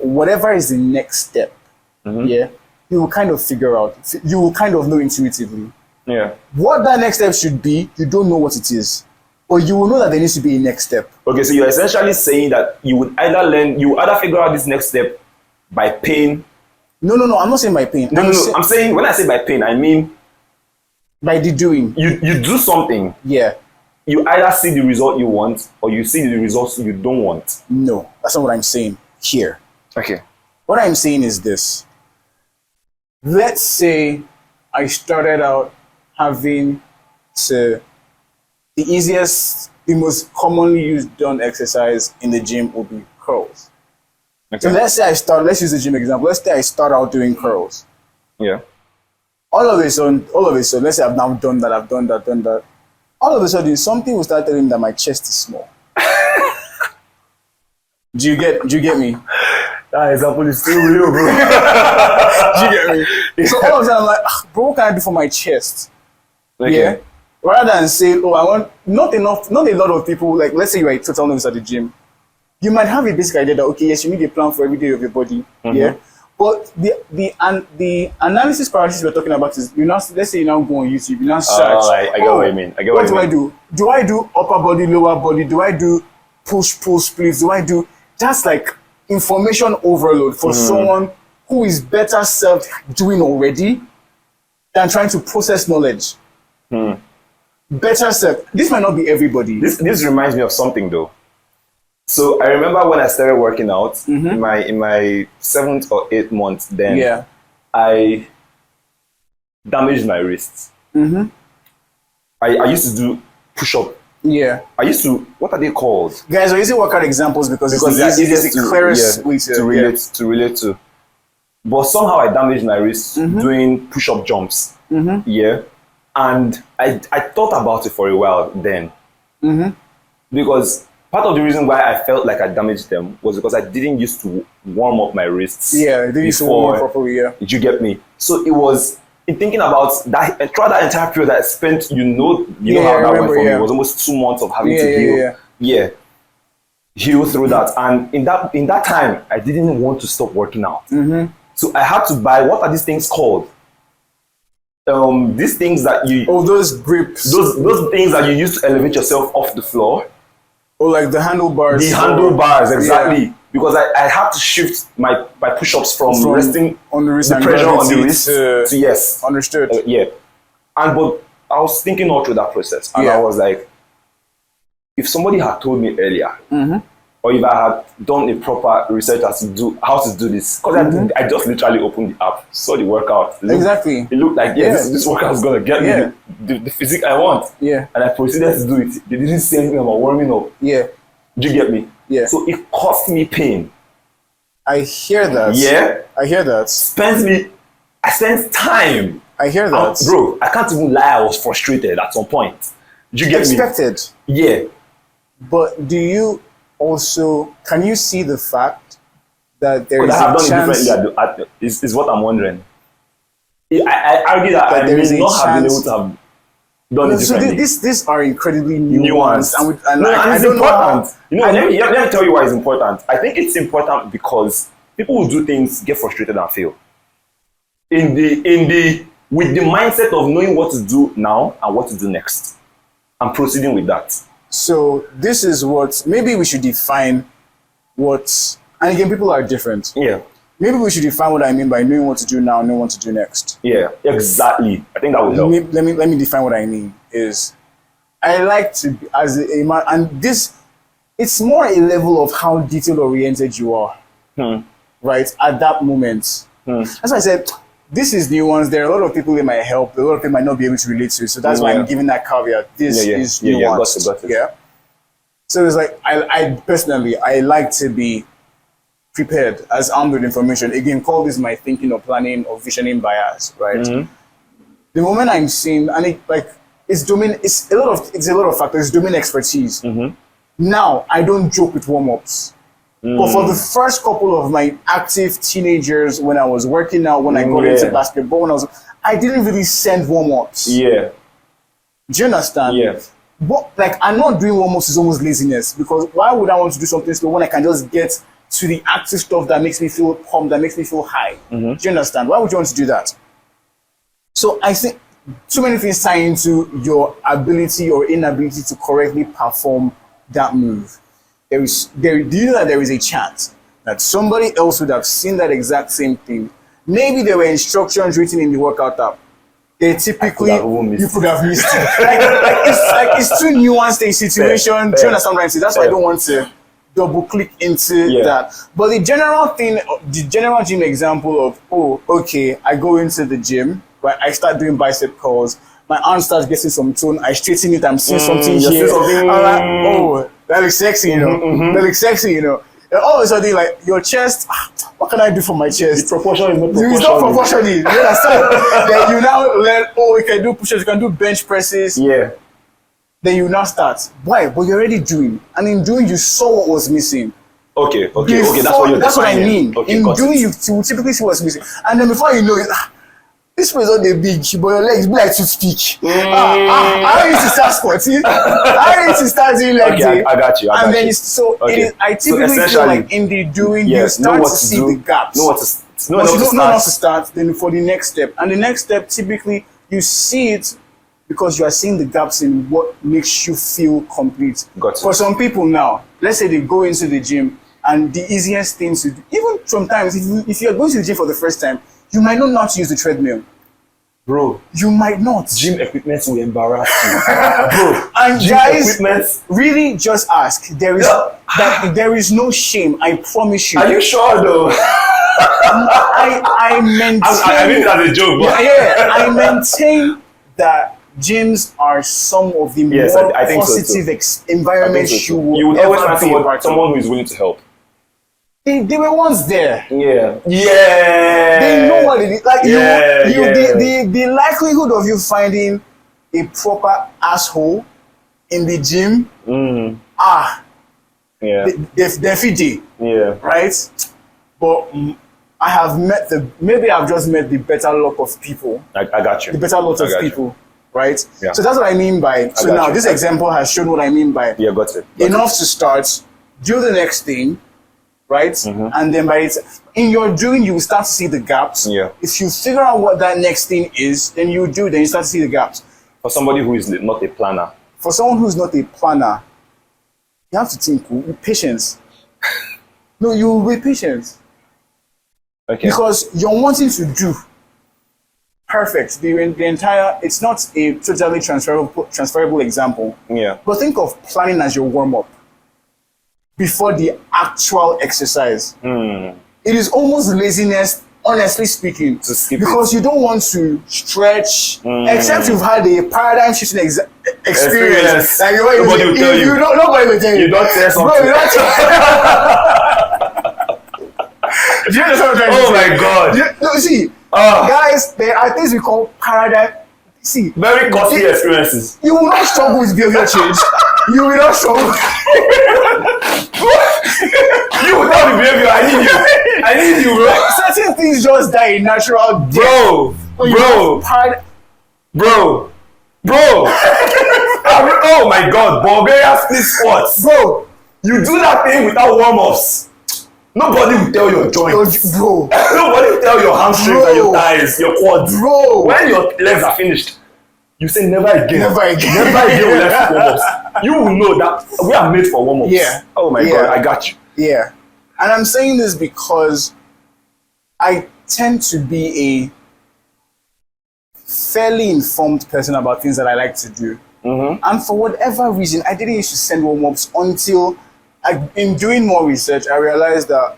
whatever is the next step, you will kind of figure out, you will kind of know intuitively. Yeah. What that next step should be, you don't know what it is. But you will know that there needs to be a next step. Okay, so you're essentially saying that you would either figure out this next step by pain. No, I'm not saying by pain. I'm saying, when I say by pain, I mean by the doing. You do something. Yeah. You either see the result you want or you see the results you don't want. No, that's not what I'm saying here. Okay. What I'm saying is this. Let's say I started out having to, the easiest, the most commonly used done exercise in the gym will be curls. Okay. So let's use the gym example. Let's say I start out doing curls. Yeah. All of a sudden, let's say I've now done that. All of a sudden, something will start telling me that my chest is small. Do you get me? That example is still real, bro. Do you get me? So all of a sudden I'm like, bro, what can I do for my chest? Okay. Yeah. Rather than say, oh, I want not a lot of people, like let's say you're a total novice at the gym. You might have a basic idea that okay, yes, you need a plan for every day of your body. Yeah. But the analysis paralysis we're talking about is let's say you now go on YouTube, you now search. I get what you mean. What do I do? Do I do upper body, lower body? Do I do push-pull splits? Do I do just like information overload for someone who is better served doing already than trying to process knowledge? Better served. This might not be everybody. This reminds me of something though. So I remember when I started working out in my 7th or 8th month, then I damaged my wrists. I used to do push-up. Yeah. I used to, what are they called? Guys, we're using workout examples because it's the clearest way to relate to. But somehow I damaged my wrists doing push-up jumps. Yeah. And I thought about it for a while then. Because part of the reason why I felt like I damaged them was because I didn't used to warm up my wrists. Yeah, I didn't used to warm up properly, yeah. Did you get me? So it was, in thinking about that, throughout that entire period that I spent, you know how that went for me. It was almost 2 months of having to heal. Heal through that. And in that time, I didn't want to stop working out. So I had to buy, what are these things called? These things that you... Oh, those grips. Those things that you use to elevate yourself off the floor. Oh, like the handlebars. The handlebars, exactly. Yeah. Because I had to shift my push-ups from resting on the wrist, the pressure on the wrist to yes. Understood. But I was thinking all through that process, and I was like, if somebody had told me earlier, or if I had done a proper research as to how to do this, because I just literally opened the app, saw the workout. It looked like this workout is gonna get me the physique I want. Yeah. And I proceeded to do it. They didn't say anything about warming up. Yeah. Do you get me? Yeah. So it caused me pain. I hear that. Yeah. I hear that. I spent time. I hear that. Bro, I can't even lie, I was frustrated at some point. Do you get me? Expected. Yeah. But do you also, can you see the fact that there is I have a done chance... it differently is what I'm wondering. I argue that I may not have been able to have done it differently. So these are incredibly nuanced. And it's important. Let me tell you why it's important. I think it's important because people who do things get frustrated and fail. With the mindset of knowing what to do now and what to do next. And proceeding with that. So this is what, maybe we should define what, and again, people are different. Yeah. Maybe we should define what I mean by knowing what to do now and knowing what to do next. Yeah, exactly. I think that will help. Let me define what I mean is, I like to, as a man, and this, it's more a level of how detail oriented you are. Right? At that moment. That's why I said, this is nuanced. There are a lot of people that might help. A lot of people might not be able to relate to it. So that's why I'm giving that caveat. This is nuanced. Got it. So it's like I personally I like to be prepared as armed with information. Again, call this my thinking or planning or visioning bias, right? Mm-hmm. The moment I'm seeing, and it's a lot of factors, domain expertise. Mm-hmm. Now I don't joke with warm-ups. But for the first couple of my active teenagers, when I was working out, when I got into basketball, I didn't really send warm-ups. Yeah. Do you understand? Yeah. But I'm not doing warm-ups is almost laziness, because why would I want to do something slow when I can just get to the active stuff that makes me feel pumped, that makes me feel high? Mm-hmm. Do you understand? Why would you want to do that? So I think too many things tie into your ability or inability to correctly perform that move. Do you know that there is a chance that somebody else would have seen that exact same thing? Maybe there were instructions written in the workout app. They typically you could have missed it. It's too nuanced a situation. Do you understand what I'm saying? That's why I don't want to double click into that. But the general gym example of I go into the gym, right? I start doing bicep curls. My arm starts getting some tone. I straighten it. I'm seeing something here. I'm like, that looks sexy, you know. That looks sexy, you know. And all of a sudden, like, your chest, what can I do for my chest? The proportion is not proportional. It's not proportional. You understand? Then you now learn, you can do push-ups, you can do bench presses. Yeah. Then you now start. Why? But you're already doing. And in doing, you saw what was missing. Okay. That's what I mean. Okay, in doing, you typically see what's missing. And then before you know it, this place not the big, but your legs be like toothpick. I need to start squatting. I need to start doing like this. I got you. I typically feel like in the doing, you start to see the gaps. Know not to start, then for the next step. And the next step, typically, you see it because you are seeing the gaps in what makes you feel complete. Got it. For some people now, let's say they go into the gym, and the easiest thing to do, even sometimes if you're going to the gym for the first time, you might not know how to use the treadmill. Bro. You might not. Gym equipment will embarrass you. Bro. And guys, really just ask. There is no shame. I promise you. Are you sure though? I maintain. I mean that's a joke, but I maintain that gyms are some of the more positive environments you would always find someone who is willing to help. They were once there. Yeah. They know what it is. Like the likelihood of you finding a proper asshole in the gym. They're fiddy. Yeah. Right? But maybe I've just met the better lot of people. I got you. The better lot of people. Right? Yeah. So that's what I mean by this example has shown what I mean by got it. Enough to start, do the next thing. Right? Mm-hmm. And then in your doing, you will start to see the gaps. Yeah. If you figure out what that next thing is, then you start to see the gaps. For somebody who is not a planner. For someone who's not a planner, you have to think with patience. No, you will be patient. Okay. Because you're wanting to do perfect. The entire, it's not a totally transferable example. Yeah. But think of planning as your warm-up before the actual exercise. It is almost laziness, honestly speaking, to skip because you don't want to stretch, except you've had a paradigm shifting experience. Like, nobody will tell you. Nobody will tell you. You don't tell something. Bro, you don't tell. Do you understand what I'm trying to say? Oh my God. See, guys, there are things we call paradigm. See, very costly experiences. You will not struggle with behavior change. You will not struggle. You will not be behavior. I need you, bro. Certain things just die in natural death. Bro. Oh my God, Bulgaria split squats. Bro, you do that thing without warm-ups. Nobody will tell your joints. Bro. Nobody will tell your hamstrings and your thighs, your quads. Bro. When your legs are finished, you say never again. Never again will let's do warm-ups. You will know that we are made for warm-ups. Yeah. Oh my God, I got you. Yeah. And I'm saying this because I tend to be a fairly informed person about things that I like to do. And for whatever reason, I didn't used to send warm-ups until in doing more research, I realized that,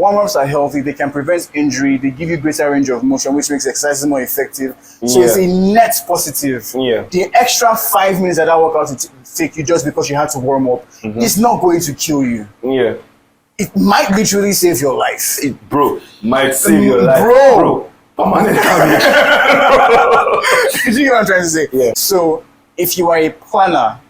Warm-ups are healthy. They can prevent injury. They give you greater range of motion, which makes exercises more effective. So it's a net positive. Yeah. The extra 5 minutes that workout will take you just because you had to warm up, it's not going to kill you. Yeah. It might literally save your life. Bro, might save your life. Bro. Permanent damage. You know what I'm trying to say? Yeah. So if you are a planner,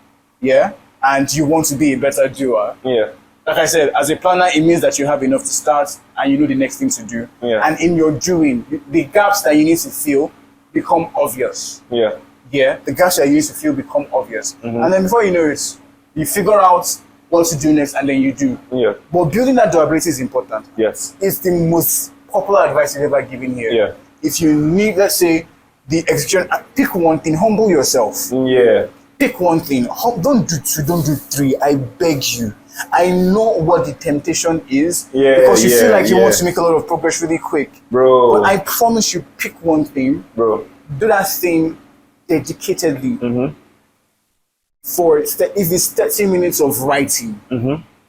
yeah, and you want to be a better doer, Yeah. like I said, as a planner, it means that you have enough to start and you know the next thing to do. Yeah. And in your doing, the gaps that you need to fill become obvious. Yeah. Yeah, the gaps that you need to fill become obvious. And then before you know it, you figure out what to do next and then you do. Yeah. But building that durability is important. Yes. It's the most popular advice you've ever given here. Yeah. If you need, let's say, the execution, pick one thing, humble yourself. Yeah. Pick one thing. Don't do two, don't do three. I beg you. I know what the temptation is. Yeah, because you yeah, feel like you yeah. want to make a lot of progress really quick. Bro. But I promise you, pick one thing. Bro. Do that thing dedicatedly. For if it's 30 minutes of writing,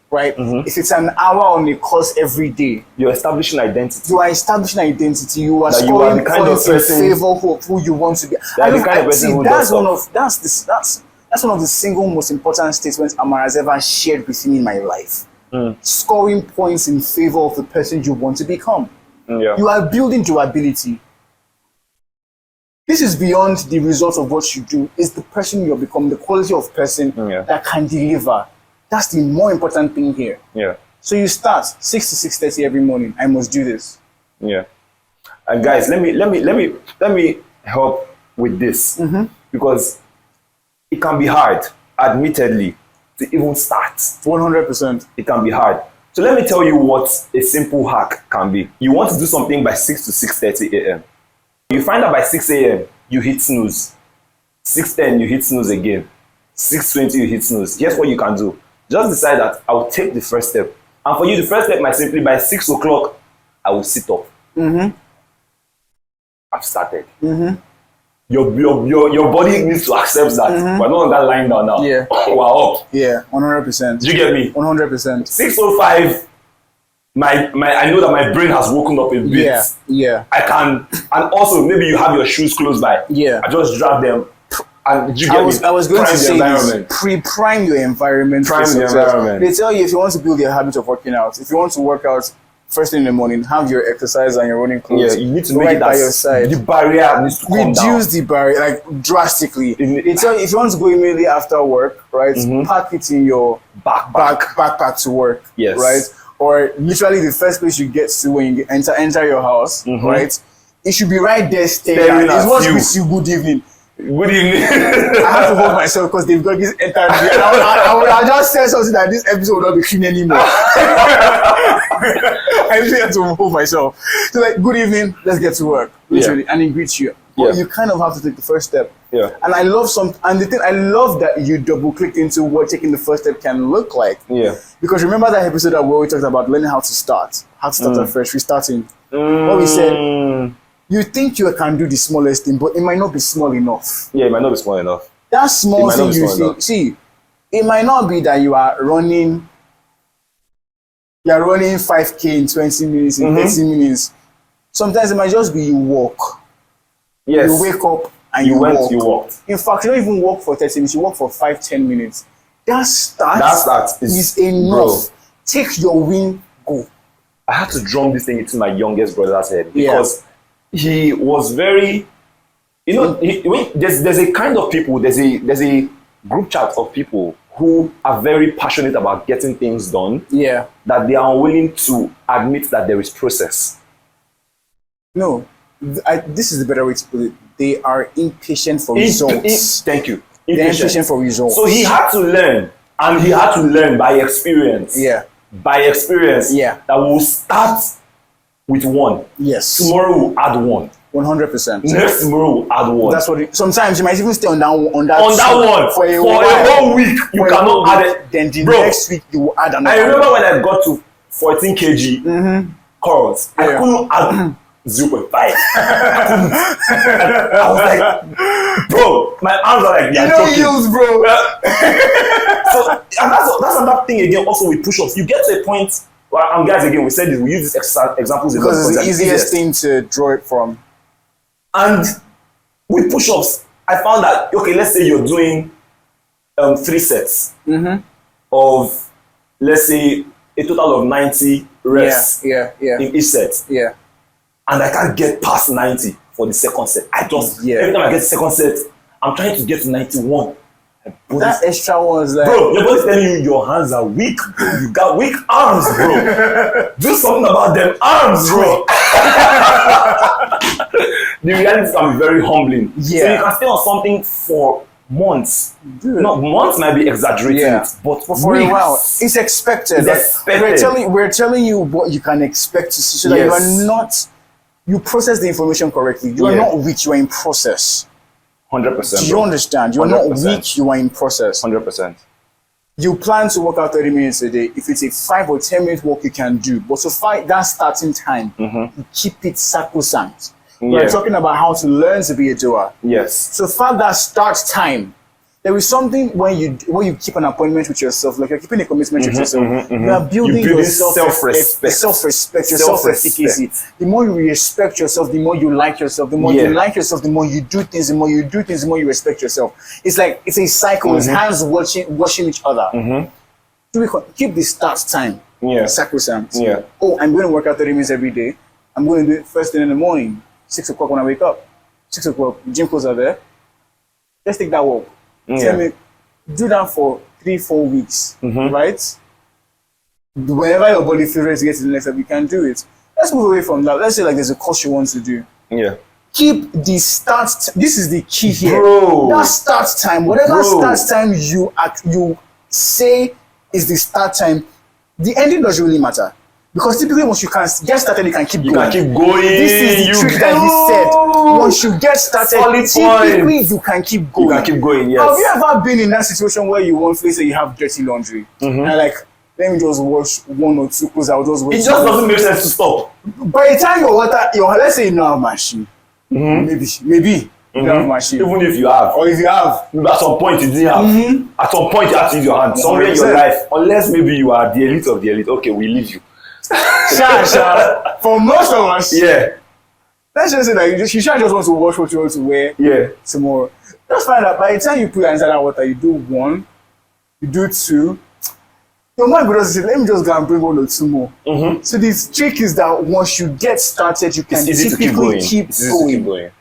right? If it's an hour on a course every day, You're establishing identity. you are establishing identity. You are That you scoring are the kind of points in person- favor of who you want to be. You are the kind of person who that's does one stuff. of that's one of the single most important statements Amara has ever shared with me in my life. Scoring points in favor of the person you want to become. Yeah. You are building durability. This is beyond the result of what you do. It's the person you become, the quality of person that can deliver. That's the more important thing here. Yeah. So you start 6 to 6:30 every morning. I must do this. Yeah. And guys, let me help with this because it can be hard, admittedly, to even start. 100%. It can be hard. So let me tell you what a simple hack can be. You want to do something by 6 to 6:30 a.m. You find out by 6 a.m. you hit snooze. 6:10 you hit snooze again. 6:20 you hit snooze. Here's what you can do. Just decide that I will take the first step. And for you, the first step might simply by 6 o'clock, I will sit up. I've started. Your body needs to accept that. We're not on that line down now. Yeah. We're up. Yeah, 100%. Do you get me? 100%. 6:05, I know that my brain has woken up a bit. Yeah, yeah. I can, and also maybe you have your shoes close by. Yeah. I just drop them. And you get I was going Prime to the say environment. this, prime your environment. Prime for the success. environment. They tell you if you want to build your habit of working out, if you want to work out first thing in the morning, have your exercise and your running clothes. Yeah, you need to right make it by your side. The barrier needs to come down. Reduce the barrier like drastically. They tell you if you want to go immediately after work, right? Pack it in your backpack to work. Yes. Right? Or literally the first place you get to when you enter your house, right? It should be right there staring. It's what with you. Good evening. Good evening. I have to hold myself because they've got this entire. I just said something that this episode will not be clean anymore. I really have to hold myself. So like, good evening, let's get to work. Literally, and he greets you. But you kind of have to take the first step. Yeah. And I love I love that you double click into what taking the first step can look like. Yeah. Because remember that episode that we talked about learning how to start afresh, restarting. What we said. You think you can do the smallest thing, but it might not be small enough. Yeah, it might not be small enough. That small thing you see, it might not be that you are running 5K in 20 minutes, in 30 minutes. Sometimes it might just be you walk. Yes. You wake up and you walk. In fact, you don't even walk for 30 minutes, you walk for 5-10 minutes. That start is enough. Bro. Take your win, go. I had to drum this thing into my youngest brother's head because he was very, there's a kind of people, there's a group chat of people who are very passionate about getting things done. Yeah. That they are unwilling to admit that there is process. No, this is the better way to put it. They are impatient for results. Thank you. They're impatient for results. So he had to learn, and he had to learn by experience. Yeah. By experience. Yeah. That we'll start with one. Yes. Tomorrow we'll add one. 100%. Next tomorrow we'll add one. That's what. Sometimes you might even stay on that one for a whole week. You cannot add it. Then the next week you will add another. I remember when I got to 14 kg curls, I couldn't add 0.5. I was like, bro, my arms are like, they're choking. Heels, bro. So and that's another thing again. Also with push-ups, you get to a point Well, and guys, again, we said this. We use these examples because it's the easiest thing to draw it from. And with push-ups, I found that okay, let's say you're doing 3 sets of, let's say, a total of 90 reps in each set. Yeah. And I can't get past 90 for the second set. I just every time I get the second set, I'm trying to get to 91. That extra one is like, bro, your body's telling you your hands are weak, bro. You got weak arms, bro. Do something about them arms, bro. The reality can be very humbling. Yeah. So you can stay on something for months. Dude. No, months might be exaggerating it, but for a while, it's expected. We're telling you what you can expect to see, so that you are not. You process the information correctly. You are not weak. You are in process. 100%. Do you understand? You are not weak. You are in process. 100%. You plan to work out 30 minutes a day. If it's a 5 or 10 minute walk, you can do. But to find that starting time, you keep it sacrosanct. We're talking about how to learn to be a doer. Yes. So find that start time. There is something when you keep an appointment with yourself, like you're keeping a commitment with yourself. You are building your self-respect, your self-efficacy. The more you respect yourself, the more you like yourself. The more you like yourself, the more you do things. The more you do things, the more you respect yourself. It's like it's a cycle. It's hands washing each other. Keep the start time sacrosanct. Oh, I'm going to work out 30 minutes every day. I'm going to do it first thing in the morning, 6 o'clock when I wake up. 6 o'clock, gym clothes are there. Let's take that walk. Tell me, do that for 3-4 weeks, right? Whenever your body feels ready to get to the next step, you can do it. Let's move away from that. Let's say like there's a course you want to do. Yeah. Keep the start. This is the key here. Bro. That start time, whatever start time you say is the start time, the ending doesn't really matter. Because typically once you can get started, you can keep going. Can keep going. This is the trick that he said. Once you get started, typically you can keep going. You can keep going, yes. Have you ever been in that situation where you want to say you have dirty laundry? And like, let me just wash 1 or 2 clothes, I'll just wash. It just doesn't make sense to stop. By the time let's say you don't have a machine. Maybe you don't have a machine. Even if you have. Or if you have. At some point you didn't have. At some point you have to use your hand. Somewhere in your life. Unless maybe you are the elite of the elite. Okay, we leave you. For most of us, let's just say that you just want to wash what you want to wear tomorrow. Just find out by the time you put inside that water, you do 1, you do 2. Your mind will just say, let me just go and bring 1 or 2 more. So this trick is that once you get started, you can typically keep going.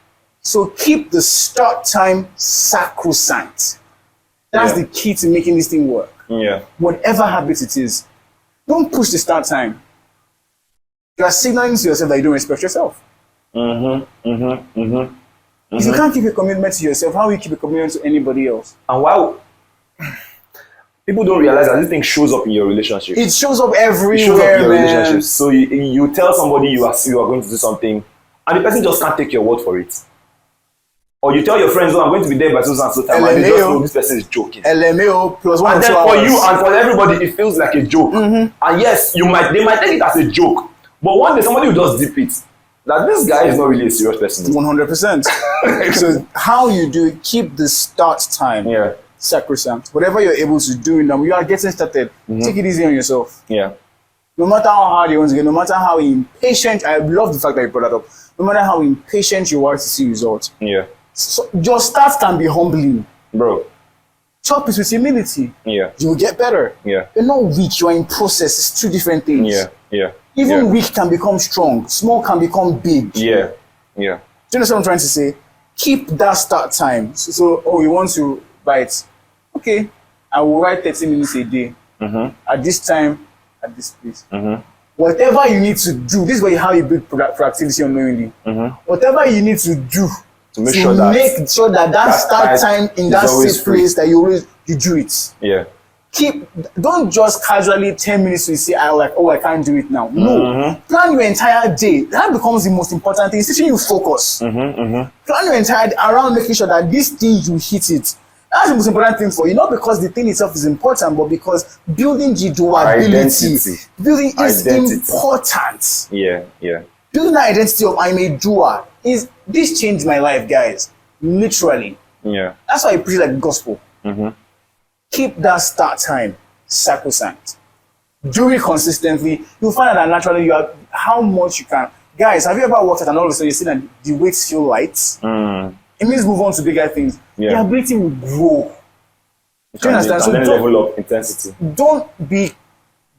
So keep the start time sacrosanct. That's the key to making this thing work. Whatever habit it is, don't push the start time. You are signaling to yourself that you don't respect yourself. If you can't keep a commitment to yourself, how will you keep a commitment to anybody else? And wow, people don't realize that this thing shows up in your relationship. It shows up everywhere, it shows up in your relationship. So you tell somebody you are going to do something, and the person just can't take your word for it. Or you tell your friends, "Oh, I'm going to be there by so and so time," and they just know this person is joking. LMAO plus 1 and then for you and for everybody, it feels like a joke. And yes, they might take it as a joke. But one day somebody will just dip it. That this guy is not really a serious person. 100%. So how you do it, keep the start time sacrosanct. Whatever you're able to do now, you are getting started. Take it easy on yourself. No matter how hard you want to get, no matter how impatient, I love the fact that you brought that up. No matter how impatient you are to see results. So your start can be humbling. Bro. Chop it with humility. You'll get better. You're not weak, you're in process. It's 2 different things. Even weak can become strong. Small can become big. Do you understand what I'm trying to say? Keep that start time. So you want to write. Okay, I will write 30 minutes a day. At this time, at this place. Whatever you need to do, this is where how you build productivity unknowingly. Whatever you need to do to make sure that start time in that safe place that you do it. Don't just casually 10 minutes to say I can't do it now. No, plan your entire day. That becomes the most important thing. It's teaching you focus. Plan your entire day around making sure that this thing you hit it. That's the most important thing for you. Not because the thing itself is important, but because building the doability, building is important. Building that identity of I'm a doer this changed my life, guys. Literally. That's why I preach like the gospel. Keep that start time sacrosanct. do it consistently, you'll find out that naturally you are how much you can. Guys, have you ever worked out and all of a sudden you see that the weights feel light? It means move on to bigger things. Yeah. The ability will grow. Do you understand? So then level up intensity. Don't be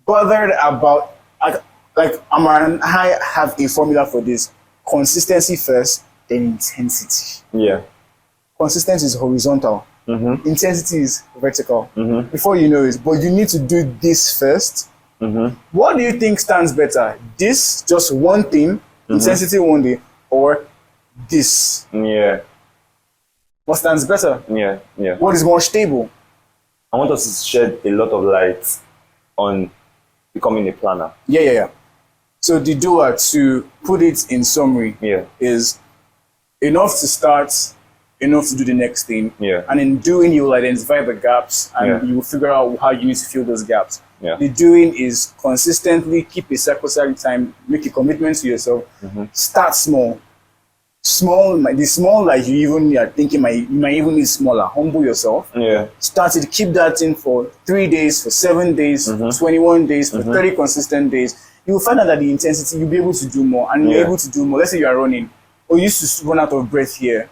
bothered about like Amara and I have a formula for this. Consistency first, then intensity. Yeah. Consistency is horizontal. Intensity is vertical. Before you know it, but you need to do this first. What do you think stands better? This, just one thing, intensity one day, or this? Yeah. What stands better? Yeah. Yeah. What is more stable? I want us to shed a lot of light on becoming a planner. Yeah. So the doer, to put it in summary, is enough to start, enough to do the next thing. Yeah. And in doing, you will identify the gaps and you will figure out how you need to fill those gaps. Yeah. The doing is consistently keep a circle time, make a commitment to yourself. Start small. The small like you even are thinking you might even need smaller. Humble yourself. Yeah. Start it, keep that thing for 3 days, for 7 days, for 21 days, for 30 consistent days. You will find out that the intensity, you'll be able to do more, and you're able to do more. Let's say you are running, or you used to run out of breath here.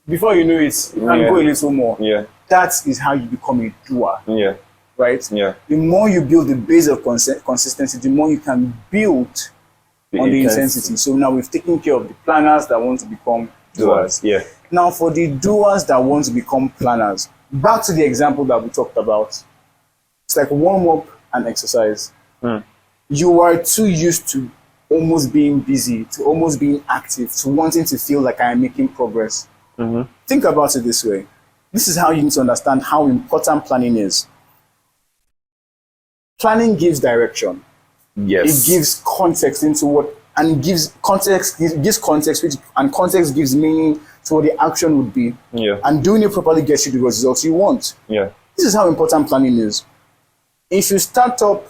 Before you know it, you can go a little more. Yeah. That is how you become a doer. Yeah. Right? Yeah. The more you build the base of consistency, the more you can build on the intensity. So now we've taken care of the planners that want to become doers. Yeah. Now for the doers that want to become planners, back to the example that we talked about. It's like warm up and exercise. You are too used to almost being busy, to almost being active, to wanting to feel like I am making progress. Think about it this way. This is how you need to understand how important planning is. Planning gives direction. Yes. It gives context into what, and it gives context, and context gives meaning to what the action would be. Yeah. And doing it properly gets you the results you want. Yeah. This is how important planning is. If you start up,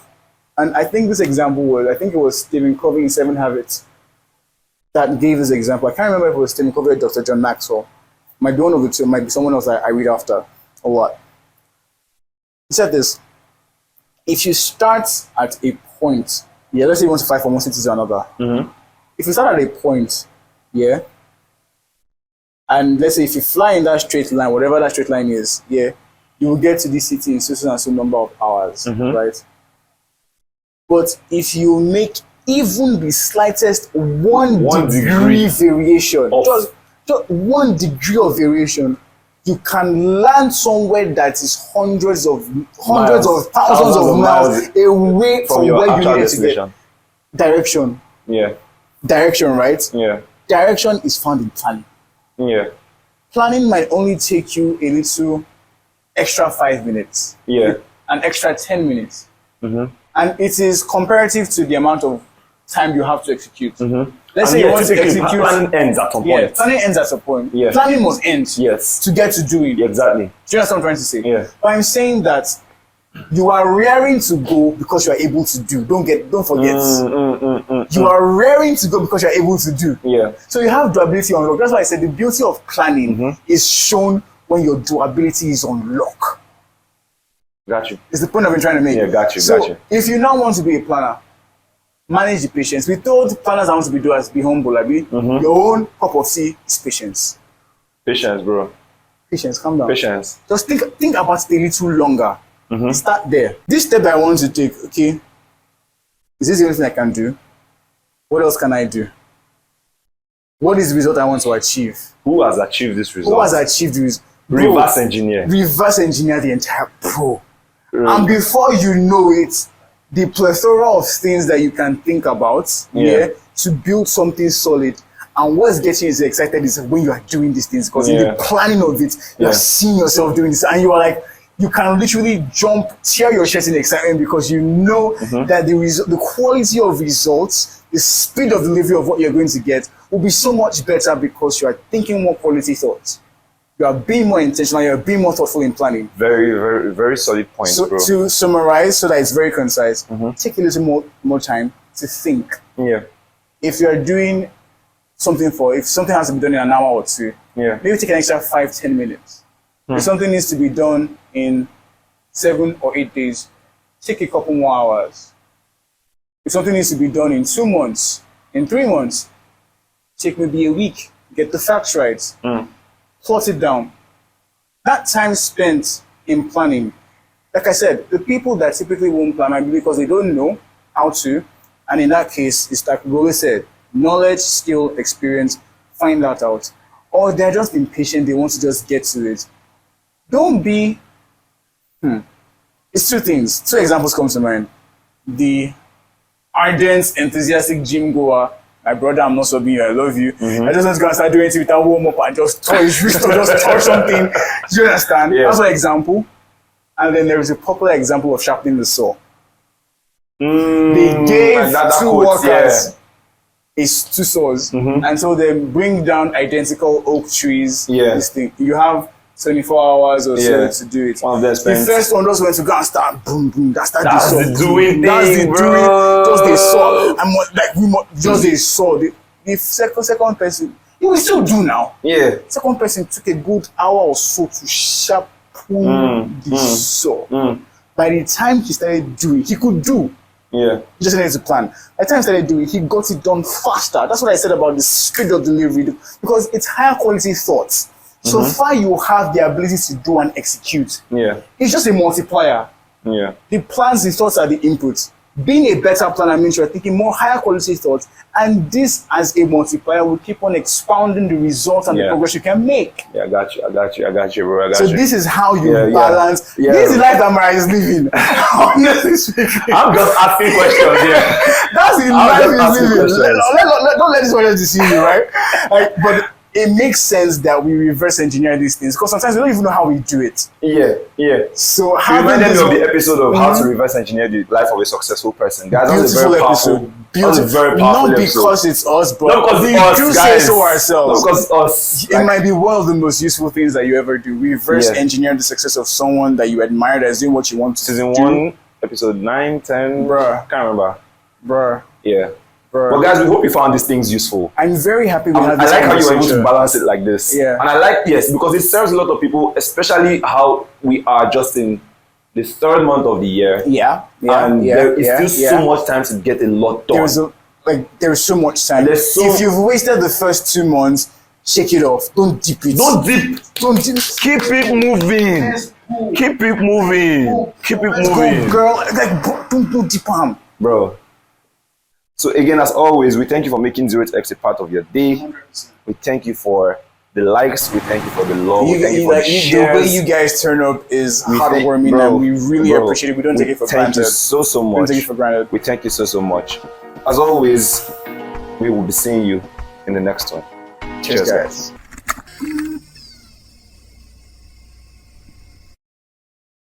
and I think this example was, I think it was Stephen Covey in 7 Habits that gave this example. I can't remember if it was Stephen Covey or Dr. John Maxwell. Might be one of the two, might be someone else that I read after, or what. He said this: if you start at a point, let's say you want to fly from one city to another. If you start at a point, and let's say if you fly in that straight line, whatever that straight line is, you will get to this city in so and so number of hours, right? But if you make even the slightest one degree variation, just 1 degree of variation, you can land somewhere that is hundreds of thousands of miles away from where you needed to get. Direction. Yeah. Direction, right? Yeah. Direction is found in planning. Yeah. Planning might only take you a little extra 5 minutes. Yeah. An extra 10 minutes. And it is comparative to the amount of time you have to execute. Let's say you want to execute. Planning ends at some point. Yeah, planning ends at some point. Yeah. Planning must end. Yes. To get to do it. Exactly. Do you understand what I'm trying to say? Yeah. But I'm saying that you are raring to go because you are able to do. Don't forget. You are raring to go because you are able to do. Yeah. So you have doability on lock. That's why I said the beauty of planning is shown when your doability is on lock. Got you. It's the point I've been trying to make. Yeah, got you. So if you now want to be a planner, manage the patience. We told planners that want to be doers, be humble. Your own cup of tea is patience. Patience, bro. Patience, calm down. Patience. Just think about it a little longer. Start there. This step I want to take, okay, is this the only thing I can do? What else can I do? What is the result I want to achieve? Who has achieved this result? Who has achieved this? Reverse engineer. Reverse engineer the entire pro. And before you know it, the plethora of things that you can think about to build something solid. And what's getting you excited is when you are doing these things, because in the planning of it, you are seeing yourself doing this, and you are like, you can literally tear your chest in excitement because you know that the quality of results, the speed of delivery of what you're going to get will be so much better because you are thinking more quality thoughts. You are being more intentional, you are being more thoughtful in planning. Very, very, very solid point, so, bro. To summarize, so that it's very concise, take a little more time to think. Yeah. If you're doing something if something has to be done in an hour or two, maybe take an extra 5-10 minutes. If something needs to be done in 7 or 8 days, take a couple more hours. If something needs to be done in 2 months, in 3 months, take maybe a week, get the facts right, plot it down. That time spent in planning, like I said, the people that typically won't plan might be because they don't know how to, and in that case, it's like we always said, knowledge, skill, experience, find that out. Or they're just impatient, they want to just get to it. Don't be, it's two things. Two examples come to mind. The ardent, enthusiastic gym goer, my brother, I'm not sobbing you, I love you. I just want to go and start doing it without warm up and just touch wrist or just touch something. Do you understand? Yeah. That's an example. And then there is a popular example of sharpening the saw. They gave two workers is 2 saws, and so they bring down identical oak trees. This thing, you have 24 hours or so to do it. One of them the first one just went to go and start boom boom. That's the doing That's thing, the bro. doing. Just they saw. I'm like we just they saw. The second person, he will still do now. Second person took a good hour or so to sharpen the saw. By the time he started doing, he could do. He just needed to plan. By the time he started doing, he got it done faster. That's what I said about the speed of delivery, because it's higher quality thoughts. So far, you have the ability to do and execute. It's just a multiplier. The plans, the thoughts are the inputs. Being a better planner means you're thinking more higher quality thoughts, and this as a multiplier will keep on expounding the results and the progress you can make. I got you, bro. So this is how you balance. This is the life that Amara is living. Honestly speaking. I'm just asking questions here. That's the life he's living. Don't let this one just deceive you, right? But it makes sense that we reverse engineer these things, because sometimes we don't even know how we do it. So you reminded me of the episode of how to reverse engineer the life of a successful person. Guys, that was a very powerful episode. Not because it's us, but not because we it's us, do guys. say so ourselves. Not because it's us. It might be one of the most useful things that you ever do. Reverse engineer the success of someone that you admire that's doing what you want to do. Season 1, episode 9, 10. Bruh. Can't remember. Bruh. But guys, we hope you found these things useful. I'm very happy we had I this like how you were able conversation. to balance it like this. And I like, because it serves a lot of people, especially how we are just in the 3rd month of the year. And there is still so much time to get a lot done. There's so much time. If you've wasted the first 2 months, shake it off. Don't dip it. Don't dip. Keep it moving. Keep it moving. Keep it moving. Go, girl. Don't dip them. Bro. So again, as always, we thank you for making 0x a part of your day. 100%. We thank you for the likes. We thank you for the love. We thank you for the The shares. way you guys turn up is heartwarming, and we really appreciate it. We don't take it for granted. Thank you so much. We don't take it for granted. We thank you so much. As always, we will be seeing you in the next one. Cheers guys.